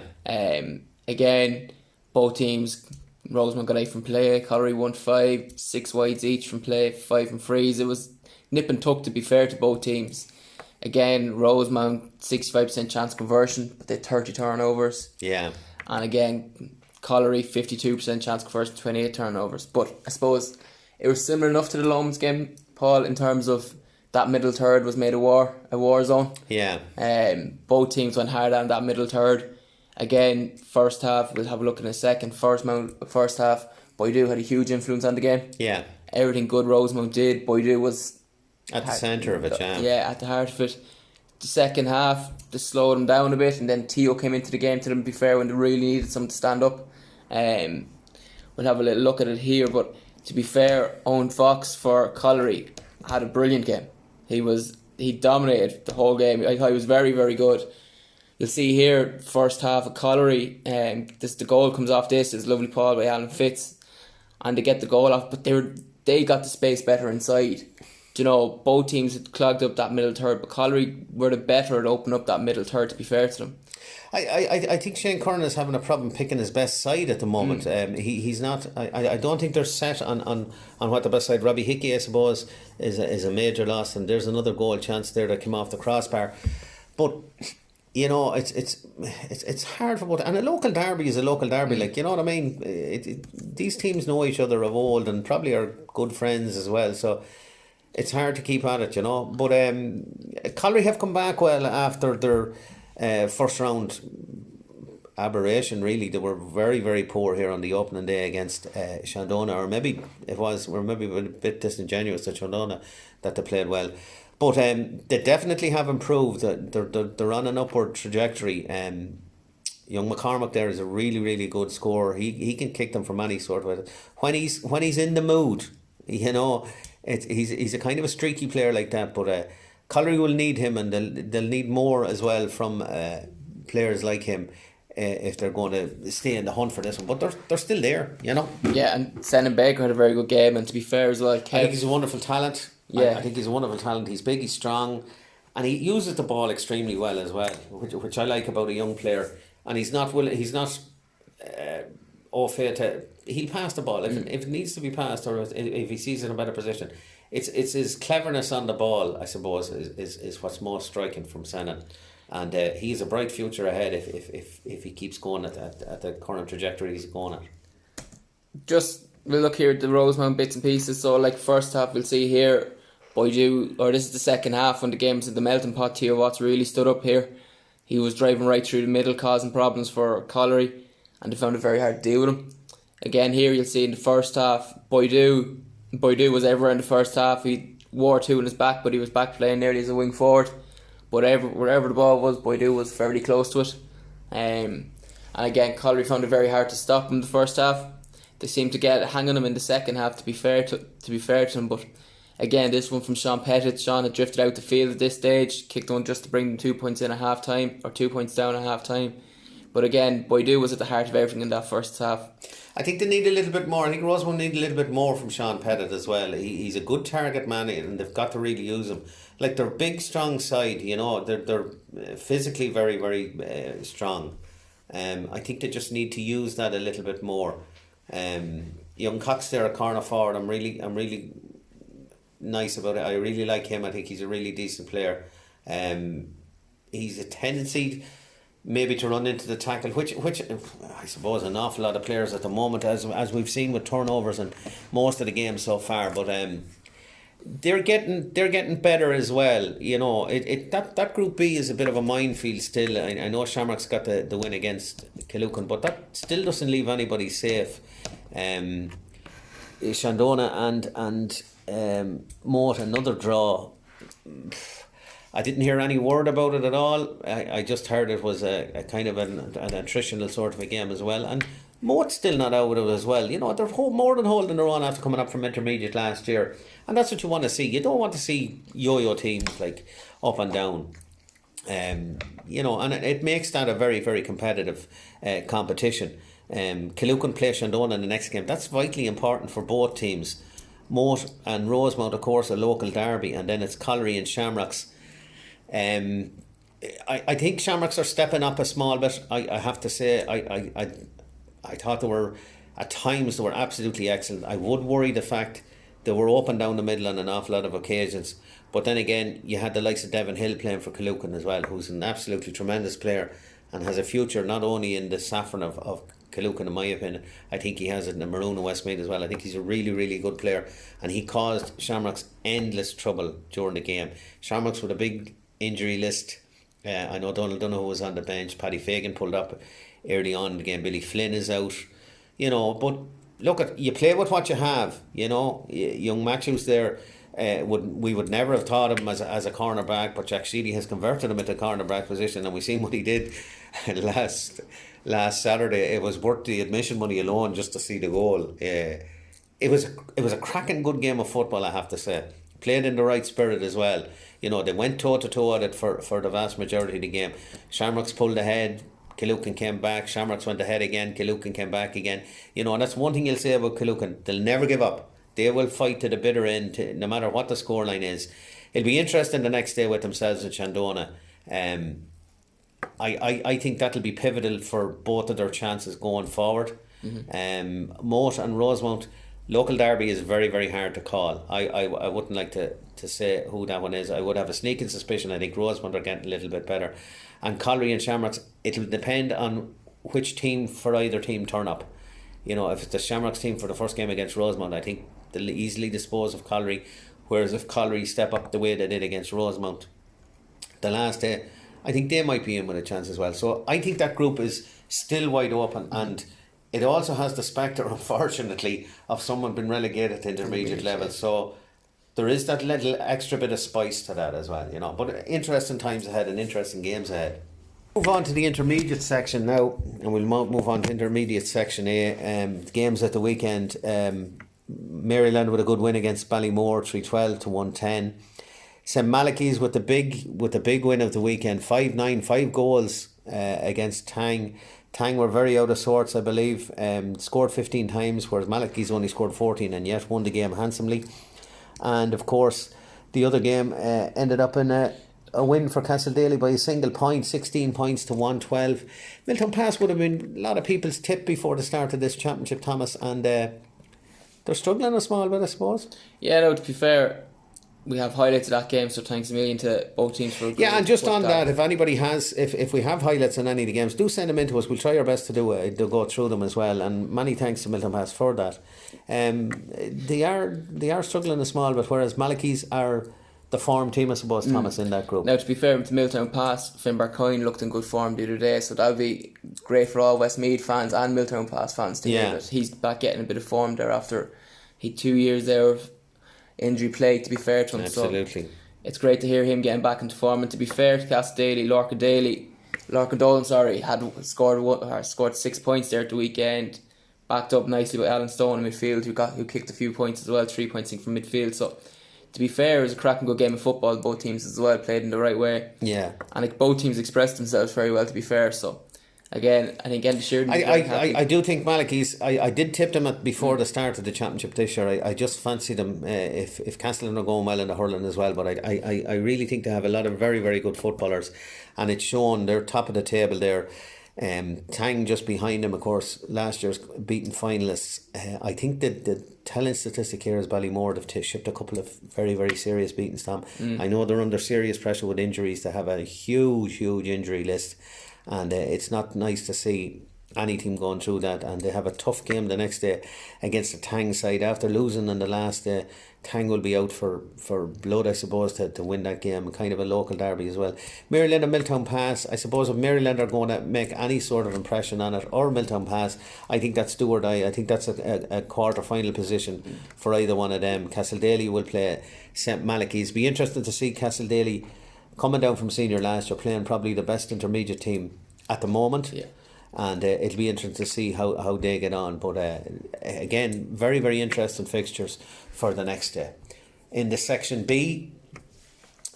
B: Again, both teams, Rosemount got 8 from play, Colliery won 5, 6 wides each from play, 5 from frees. It was nip and tuck, to be fair to both teams. Again, Rosemount 65% chance conversion, but they had 30 turnovers.
A: Yeah.
B: And again, Colliery 52% chance conversion, 28 turnovers. But I suppose it was similar enough to the Lomans game, Paul, in terms of that middle third was made a war zone.
A: Yeah.
B: Both teams went hard on that middle third. Again, first half, we'll have a look in a second. First half, Boydoo had a huge influence on the game.
A: Yeah.
B: Everything good Rosemount did, Boydoo was
A: at the centre of it, yeah.
B: Yeah, at the heart of it. The second half, they slowed them down a bit, and then Tio came into the game, to them, to be fair, when they really needed someone to stand up. We'll have a little look at it here, but to be fair, Owen Fox for Colliery had a brilliant game. He dominated the whole game. I thought he was very, very good. You'll see here, first half of Colliery, the goal comes off this, is lovely Paul by Alan Fitz, and they get the goal off, but they got the space better inside. Both teams had clogged up that middle third, but Colliery were the better at opening up that middle third, to be fair to them.
A: I think Shane Curran is having a problem picking his best side at the moment. He's not. I don't think they're set on what the best side. Robbie Hickey, I suppose, is a major loss, and there's another goal chance there that came off the crossbar. But it's hard for both, and a local derby is a local derby. Like, you know what I mean. These teams know each other of old and probably are good friends as well. So it's hard to keep at it, But Colliery have come back well after their first round aberration, really. They were very, very poor here on the opening day against Shandona, or maybe we're a bit disingenuous to Shandona that they played well. But they definitely have improved. They're on an upward trajectory. Young McCormack there is a really, really good scorer. He can kick them from any sort of way. When he's in the mood, You know, he's a kind of a streaky player like that. But Colliery will need him, and they'll need more as well from players like him if they're going to stay in the hunt for this one. But they're still there, you know.
B: Yeah, and Senan Baker had a very good game, and to be fair as well, Kev,
A: I think he's a wonderful talent.
B: Yeah.
A: I think he's a wonderful talent. He's big, he's strong, and he uses the ball extremely well as well, which I like about a young player. And he's not au fait to, he'll pass the ball if it needs to be passed, or if he sees it in a better position. It's his cleverness on the ball, I suppose, is what's most striking from Senan. And he has a bright future ahead if he keeps going at the current trajectory he's going at.
B: Just we'll look here at the Rosemount bits and pieces. So like first half we'll see here this is the second half when the game's in the melting pot. Theo Watts really stood up here. He was driving right through the middle, causing problems for Colliery, and they found it very hard to deal with him. Again here you'll see in the first half Boydoo was everywhere in the first half. He wore 2 in his back, but he was back playing nearly as a wing forward. But wherever the ball was, Boydoo was fairly close to it. And again, Colliery found it very hard to stop him in the first half. They seemed to get hang on him in the second half, to be fair to him. But again, this one from Sean Pettit. Sean had drifted out the field at this stage, kicked one just to bring them 2 points in at half time, or 2 points down at half time. But again, Boydoo was at the heart of everything in that first half.
A: I think they need a little bit more. I think Rosemount need a little bit more from Sean Pettit as well. He's a good target man, and they've got to really use him. Like, they're a big, strong side, you know. They're physically very, very strong. I think they just need to use that a little bit more. Young Cox there at corner forward, I'm really nice about it. I really like him. I think he's a really decent player. He's a tendency maybe to run into the tackle, which I suppose an awful lot of players at the moment, as we've seen with turnovers in most of the games so far. But they're getting better as well. You know, that Group B is a bit of a minefield still. I know Shamrock's got the win against Killucan, but that still doesn't leave anybody safe. Shandona and Moat, another draw. I didn't hear any word about it at all. I just heard it was a kind of an attritional sort of a game as well. And Moat's still not out of it as well. You know, they're more than holding their own after coming up from intermediate last year. And that's what you want to see. You don't want to see yo-yo teams like up and down. You know, and it makes that a very, very competitive competition. Killucan play Shandona in the next game. That's vitally important for both teams. Moat and Rosemount, of course, a local derby, and then it's Colliery and Shamrocks. I think Shamrocks are stepping up a small bit. I have to say, I thought at times they were absolutely excellent. I would worry the fact they were open down the middle on an awful lot of occasions. But then again, you had the likes of Devon Hill playing for Killucan as well, who's an absolutely tremendous player and has a future not only in the saffron of Killucan, in my opinion. I think he has it in the maroon of Westmeath as well. I think he's a really, really good player, and he caused Shamrocks endless trouble during the game. Shamrocks with a big injury list. I know Donald Donoghue was on the bench. Paddy Fagan pulled up early on in the game. Billy Flynn is out. You know, but look, you play with what you have. You know, young Matthews there. We would never have thought of him as a cornerback, but Jack Sheedy has converted him into cornerback position, and we've seen what he did last Saturday. It was worth the admission money alone just to see the goal. It was a cracking good game of football, I have to say. Played in the right spirit as well. You know, they went toe to toe at it for the vast majority of the game. Shamrocks pulled ahead, Killucan came back, Shamrocks went ahead again, Killucan came back again. You know, and that's one thing you'll say about Killucan. They'll never give up. They will fight to the bitter end, no matter what the scoreline is. It'll be interesting the next day with themselves at Shandona. I think that'll be pivotal for both of their chances going forward. Moat and Rosemount, local derby is very, very hard to call. I wouldn't like to say who that one is. I would have a sneaking suspicion. I think Rosemount are getting a little bit better. And Colliery and Shamrocks, it'll depend on which team for either team turn up. You know, if it's the Shamrocks team for the first game against Rosemount, I think they'll easily dispose of Colliery. Whereas if Colliery step up the way they did against Rosemount the last day, I think they might be in with a chance as well. So I think that group is still wide open, and it also has the spectre, unfortunately, of someone being relegated to intermediate level. So there is that little extra bit of spice to that as well, you know. But interesting times ahead and interesting games ahead. Move on to the intermediate section now, and we'll move on to intermediate section A. Games at the weekend. Maryland with a good win against Ballymore, 312 to 110. St Malachy's with the big win of the weekend, 5-9, 5 goals against Tang. Tang were very out of sorts, I believe. Scored 15 times, whereas Malachy's only scored 14 and yet won the game handsomely. And of course, the other game ended up in a win for Castledaly by a single point, 16 points to 112. Miltown Pass would have been a lot of people's tip before the start of this championship, Thomas, and they're struggling a small bit, I suppose.
B: Yeah, no, to be fair, we have highlights of that game, so thanks a million to both teams for...
A: Yeah, and just on that, if anybody has, if we have highlights on any of the games, do send them in to us. We'll try our best to to go through them as well, and many thanks to Milton Pass for that. They are struggling a small bit, whereas Malachy's are the form team, I suppose, Thomas, in that group.
B: Now, to be fair to Milltown Pass, Finn Barcoyne looked in good form the other day, so that'll be great for all Westmeath fans and Milltown Pass fans to hear that he's back getting a bit of form there after he 2 years there of injury plague, to be fair to him.
A: Absolutely.
B: So it's great to hear him getting back into form. And to be fair to Castledaly, Lorca Dolan had scored 6 points there at the weekend, backed up nicely by Alan Stone in midfield, who kicked a few points as well, 3 points from midfield. So to be fair, it was a cracking good game of football. Both teams as well played in the right way.
A: Yeah.
B: And both teams expressed themselves very well, to be fair. So again, I think
A: I do think Malachy's, I did tip them before the start of the championship this year. I just fancy them if Castleton are going well in the hurling as well, but I really think they have a lot of very, very good footballers, and it's shown. They're top of the table there. Tang just behind them, of course, last year's beaten finalists. I think that the telling statistic here is Ballymore. They've shipped a couple of very, very serious beatings, Tom. I know they're under serious pressure with injuries. They have a huge injury list, and it's not nice to see any team going through that. And they have a tough game the next day against the Tang side. After losing on the last day, Tang will be out for blood, I suppose, to win that game. Kind of a local derby as well. Maryland and Milltown Pass, I suppose if Maryland are going to make any sort of impression on it, or Milltown Pass, I think that's do or die. I think that's a quarter final position for either one of them. Castledaly will play St Malachy's. Be interested to see Castledaly coming down from senior last year, playing probably the best intermediate team at the moment.
B: Yeah.
A: And it'll be interesting to see how they get on. But again, very, very interesting fixtures for the next day. In the Section B,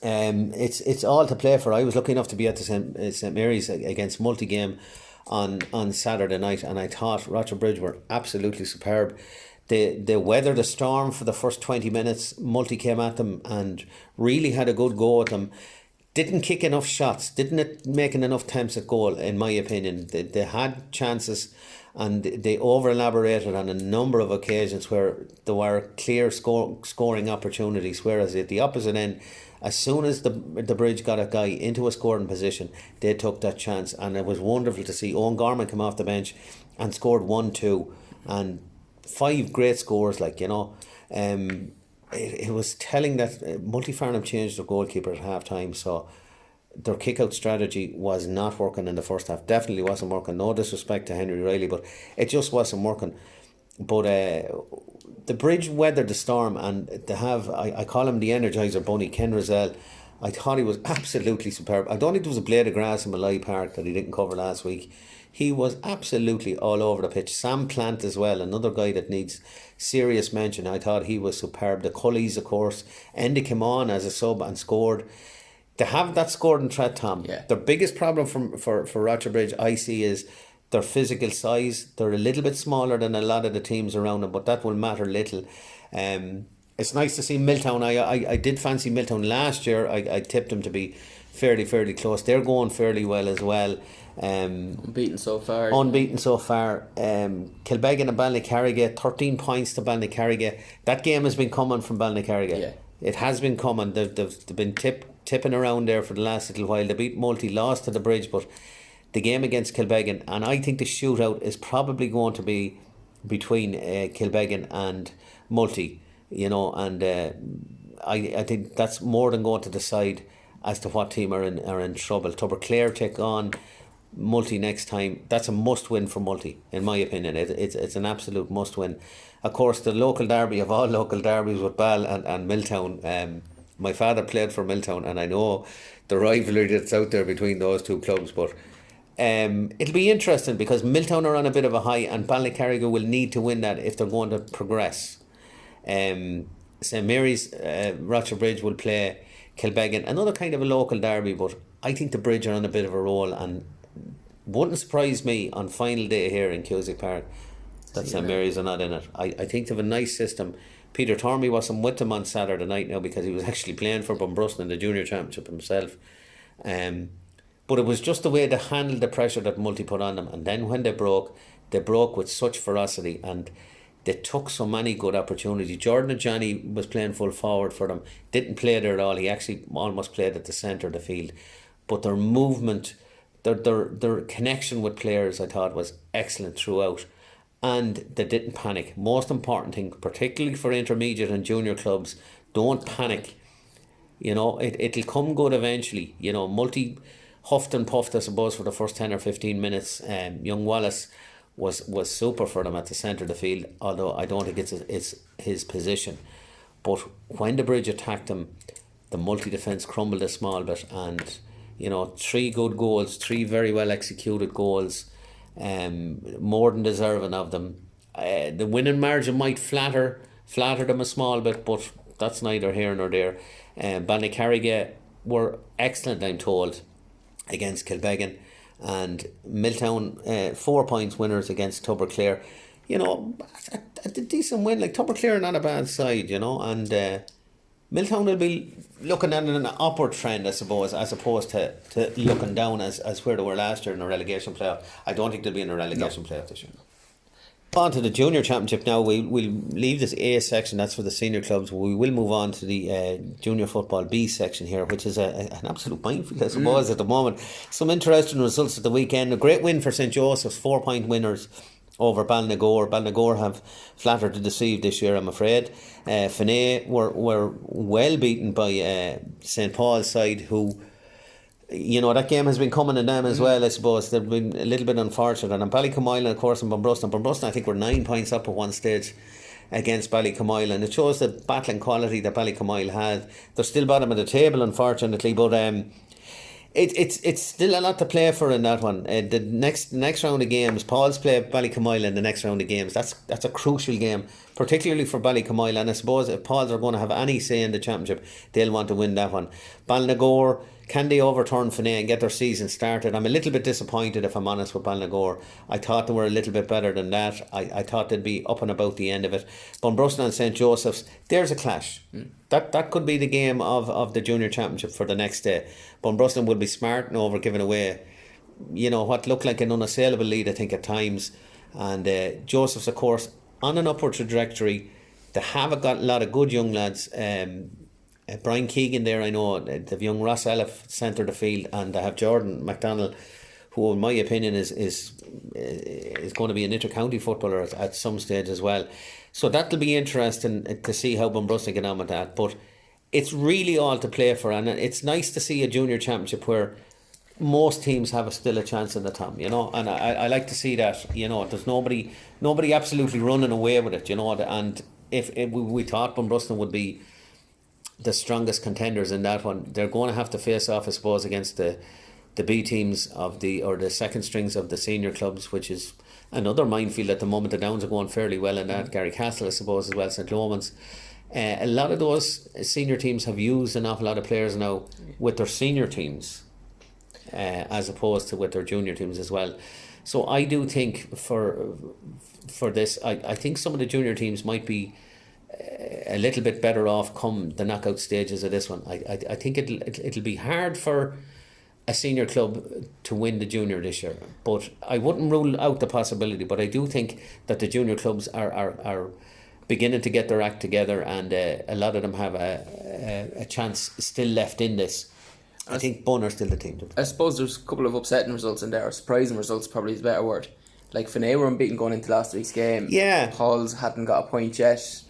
A: it's all to play for. I was lucky enough to be at the St Mary's against Multi game on Saturday night, and I thought Roger Bridge were absolutely superb. They weathered the storm for the first 20 minutes. Multi came at them and really had a good go at them. Didn't kick enough shots, didn't make enough attempts at goal, in my opinion. They had chances and they over-elaborated on a number of occasions where there were clear scoring opportunities, whereas at the opposite end, as soon as the Bridge got a guy into a scoring position, they took that chance. And it was wonderful to see Owen Gorman come off the bench and scored 1-2 and 5 great scores, It was telling that Multi-Farnham changed their goalkeeper at half time, so their kick-out strategy was not working in the first half. Definitely wasn't working. No disrespect to Henry Riley, but it just wasn't working. But the Bridge weathered the storm, and they have, I call him the Energizer Bunny, Ken Rizal. I thought he was absolutely superb. I don't think there was a blade of grass in Malloy Park that he didn't cover last week. He was absolutely all over the pitch. Sam Plant as well, another guy that needs serious mention. I thought he was superb. The Cullies, of course. Enda came on as a sub and scored. To have that scoring threat, Tom, their biggest problem for Roger Bridge, I see, is their physical size. They're a little bit smaller than a lot of the teams around them, but that will matter little. It's nice to see Milltown. I did fancy Milltown last year. I tipped them to be fairly close. They're going fairly well as well.
B: Unbeaten so far.
A: Kilbeggan and Ballycarriga, 13 points to Ballycarriga. That game has been coming from Ballycarriga.
B: Yeah.
A: It has been coming. They've been tipping around there for the last little while. They beat Multi, lost to the Bridge, but the game against Kilbeggan, and I think the shootout is probably going to be between Kilbeggan and Multi, and I think that's more than going to decide as to what team are in trouble. Tubberclare take on Multi next time. That's a must win for Multi, in my opinion. It's an absolute must win. Of course, the local derby of all local derbies with Ball and Milltown. My father played for Milltown, and I know the rivalry that's out there between those two clubs, but it'll be interesting because Milltown are on a bit of a high, and Ballycarriga will need to win that if they're going to progress. St Mary's Rochester Bridge will play Kilbeggan, another kind of a local derby, but I think the Bridge are on a bit of a roll, and wouldn't surprise me on final day here in Cusack Park that St Mary's are not in it. I think they have a nice system. Peter Tormey wasn't with them on Saturday night now because he was actually playing for Bunbruston in the junior championship himself. But it was just the way they handled the pressure that Multi put on them, and then when they broke with such ferocity, and they took so many good opportunities. Jordan Ajani was playing full forward for them, didn't play there at all. He actually almost played at the centre of the field, but their movement, their connection with players, I thought, was excellent throughout, and they didn't panic. Most important thing, particularly for intermediate and junior clubs, don't panic. It'll come good eventually. Multi huffed and puffed, I suppose, for the first 10 or 15 minutes. Young Wallace was super for them at the centre of the field, although I don't think it's his position. But when the Bridge attacked him, the Multi defence crumbled a small bit, and 3 good goals, 3 very well executed goals, more than deserving of them. The winning margin might flatter them a small bit, but that's neither here nor there. Ballycarriga were excellent, I'm told, against Kilbeggan, and Milltown 4 points winners against Tubberclare. A decent win. Like, Tubberclare are not a bad side, and Milltown will be looking at an upward trend, I suppose, as opposed to looking down as where they were last year in a relegation playoff. I don't think they'll be in a relegation playoff this year. On to the junior championship now. We'll leave this A section, that's for the senior clubs. We will move on to the junior football B section here, which is an absolute minefield, I suppose, at the moment. Some interesting results at the weekend. A great win for St Joseph's, 4-point winners over Ballinagore. Ballinagore have flattered to deceive this year, I'm afraid. Finney were well beaten by St Paul's side, who, that game has been coming in them as well, I suppose. They've been a little bit unfortunate. And Ballycamoyle, of course, and Bunbruston. Bunbruston, I think, were 9 points up at one stage against Ballycamoyle, and it shows the battling quality that Ballycamoyle had. They're still bottom of the table, unfortunately, but it's still a lot to play for in that one. The next round of games, Paul's play Ballycamoyle in the next round of games. That's a crucial game, particularly for Ballycamoyle, and I suppose if Paul's are going to have any say in the championship, they'll want to win that one. Ballinagore, can they overturn Finney and get their season started? I'm a little bit disappointed, if I'm honest, with Ballinagore. I thought they were a little bit better than that. I thought they'd be up and about the end of it. Bunbruston and St Joseph's, there's a clash. That could be the game of the junior championship for the next day. Bunbruston will be smart and over giving away what looked like an unassailable lead, I think, at times. And Joseph's, of course, on an upward trajectory. They have got a lot of good young lads. Brian Keegan there, I know. They've young Ross Elliff centre the field, and they have Jordan McDonald, who in my opinion is going to be an inter-county footballer at some stage as well. So that'll be interesting to see how Bunbruston get on with that. But it's really all to play for, and it's nice to see a junior championship where most teams have still a chance in the top, and I like to see that. There's nobody absolutely running away with it, and if we thought Bunbruston would be the strongest contenders in that one, they're going to have to face off, I suppose, against the B teams or the second strings of the senior clubs, which is another minefield at the moment. The Downs are going fairly well in that. Gary Castle, I suppose, as well, St Lomans. A lot of those senior teams have used an awful lot of players now with their senior teams, as opposed to with their junior teams as well. So I do think for this, I think some of the junior teams might be a little bit better off come the knockout stages of this one. I think it'll be hard for a senior club to win the junior this year, but I wouldn't rule out the possibility. But I do think that the junior clubs are beginning to get their act together, and a lot of them have a chance still left in this. I think Bun are still the team.
B: I suppose there's a couple of upsetting results in there, or surprising results probably is a better word. Like Finney were unbeaten going into last week's game.
A: Yeah.
B: Paul's hadn't got a point yet.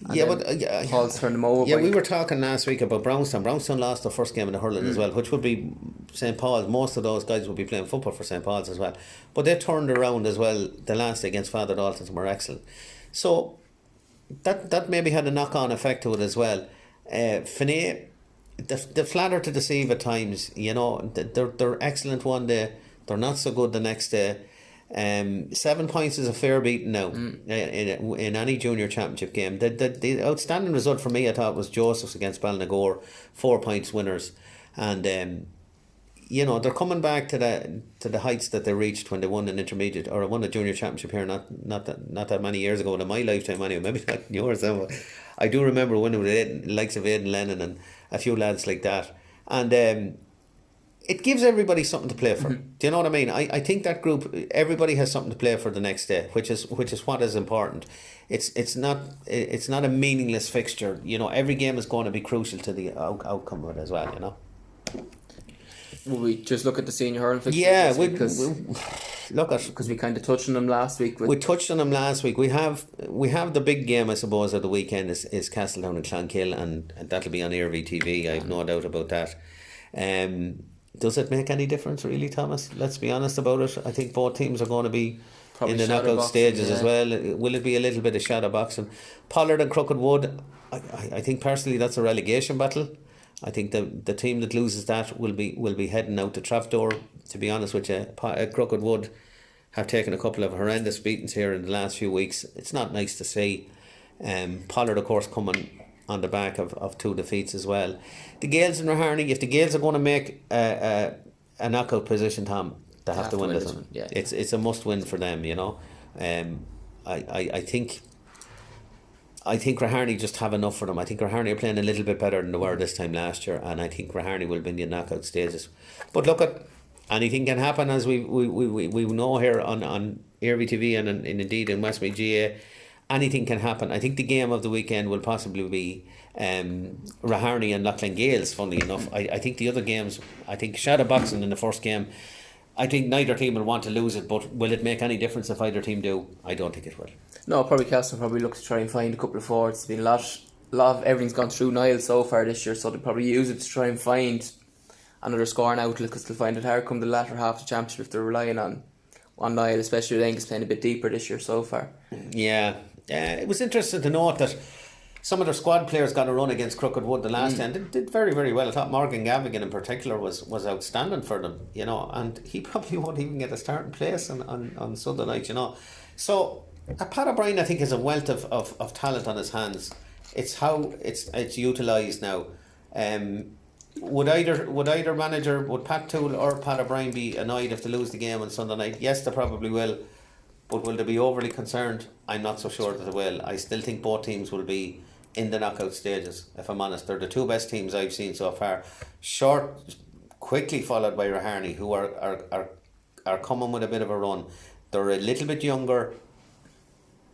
B: But Paul's turned them over.
A: Yeah, we were talking last week about Brownstown. Brownstown lost their first game in the hurling as well, which would be St Paul's. Most of those guys would be playing football for St Paul's as well. But they turned around as well the last day against Father Dalton's and were excellent. So that maybe had a knock-on effect to it as well. Finney, they flatter to deceive at times. They're excellent one day, they're not so good the next day. 7 points is a fair beating now in any junior championship game. The outstanding result for me, I thought, was Joseph's against Ballinagore, 4 points winners, and you know, they're coming back to the heights that they reached when they won an intermediate or won a junior championship here not that many years ago, in my lifetime anyway, maybe not in yours. I do remember winning with the likes of Aidan Lennon and a few lads like that, and it gives everybody something to play for. Do you know what I mean? I think that group, everybody has something to play for the next day, which is what is important. It's not a meaningless fixture. You know, every game is going to be crucial to the outcome of it as well. You know.
B: Will we just look at the senior hurling fixtures?
A: Yeah,
B: because we kind of touched on them last week.
A: We touched on them last week. We have the big game, I suppose, of the weekend is Castletown and Clonkill, and that'll be on Eirvy TV. I have no doubt about that. Does it make any difference, really, Thomas? Let's be honest about it. I think both teams are going to be probably in the knockout stages as well. Will it be a little bit of shadow boxing? Pollard and Crooked Wood, I think personally that's a relegation battle. I think the team that loses that will be heading out to Trapdoor. To be honest with you, Crooked Wood have taken a couple of horrendous beatings here in the last few weeks. It's not nice to see. Pollard, of course, coming on the back of 2 defeats as well. The Gales and Raherney, if the Gales are going to make a knockout position, Tom, they have to win this one. Yeah. It's a must win for them, you know. I think Raherney just have enough for them. I think Raherney are playing a little bit better than they were this time last year, and I think Raherney will be in the knockout stages. But look, at anything can happen, as we know here on Eirvy TV and indeed in Westmeath GA. Anything can happen. I think the game of the weekend will possibly be Raherney and Loughlin Gales, funnily enough. I think the other games, I think shadow boxing in the first game, I think neither team will want to lose it, but will it make any difference if either team do? I don't think it will. No,
B: probably Castle probably look to try and find a couple of forwards. It's been a lot of everything's gone through Niall so far this year, so they'll probably use it to try and find another scoring outlet, because they'll find it hard come the latter half of the championship if they're relying on Niall, especially with Angus playing a bit deeper this year so far.
A: Yeah. It was interesting to note that some of their squad players got a run against Crooked Wood the last time. They did very, very well. I thought Morgan Gavigan in particular was outstanding for them, you know, and he probably won't even get a starting place on Sunday night, you know. So Pat O'Brien, I think, has a wealth of talent on his hands. It's how it's utilised now. Would either manager, would Pat Toole or Pat O'Brien be annoyed if they lose the game on Sunday night? Yes, they probably will. But will they be overly concerned? I'm not so sure that they will. I still think both teams will be in the knockout stages, if I'm honest. They're the 2 best teams I've seen so far. Quickly followed by Raherney, who are coming with a bit of a run. They're a little bit younger,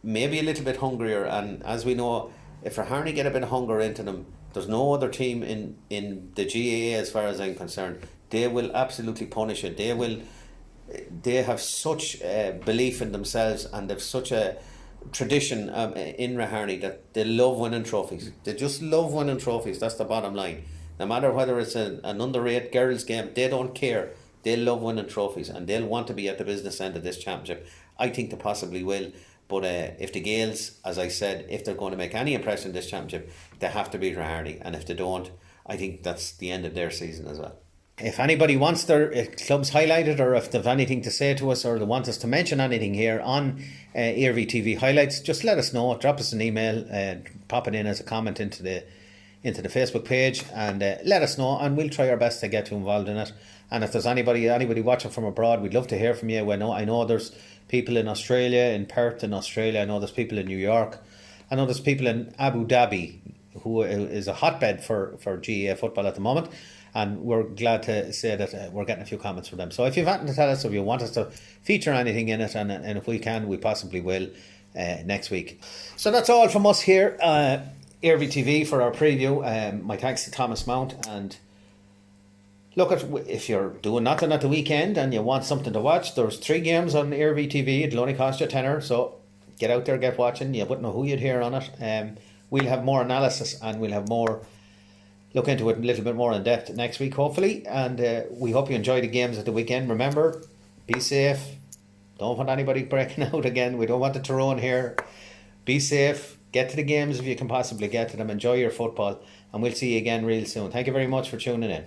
A: maybe a little bit hungrier, and as we know, if Raherney get a bit of hunger into them, there's no other team in the GAA, as far as I'm concerned. They will absolutely punish it. They have such belief in themselves, and they've such a tradition in Raherney that they love winning trophies. They just love winning trophies. That's the bottom line. No matter whether it's an under-8 girls game, they don't care. They love winning trophies, and they'll want to be at the business end of this championship. I think they possibly will. But if the Gales, as I said, if they're going to make any impression in this championship, they have to beat Raherney, and if they don't, I think that's the end of their season as well. If anybody wants their clubs highlighted, or if they've anything to say to us, or they want us to mention anything here on Eirvy TV highlights, just let us know. Drop us an email, pop it in as a comment into the Facebook page, and let us know, and we'll try our best to get you involved in it. And if there's anybody watching from abroad, we'd love to hear from you. I know there's people in Australia, in Perth in Australia. I know there's people in New York. I know there's people in Abu Dhabi, who is a hotbed for GAA football at the moment. And we're glad to say that we're getting a few comments from them. So if you've anything to tell us, if you want us to feature anything in it, and if we can, we possibly will next week. So that's all from us here, Eirvy TV, for our preview. My thanks to Thomas Mount. And look, if you're doing nothing at the weekend and you want something to watch, there's 3 games on Eirvy TV. It'll only cost you a tenner, so get out there, get watching. You wouldn't know who you'd hear on it. We'll have more analysis, and we'll have more look into it a little bit more in depth next week, hopefully. And we hope you enjoy the games at the weekend. Remember, be safe. Don't want anybody breaking out again. We don't want the Tyrone here. Be safe. Get to the games if you can possibly get to them. Enjoy your football. And we'll see you again real soon. Thank you very much for tuning in.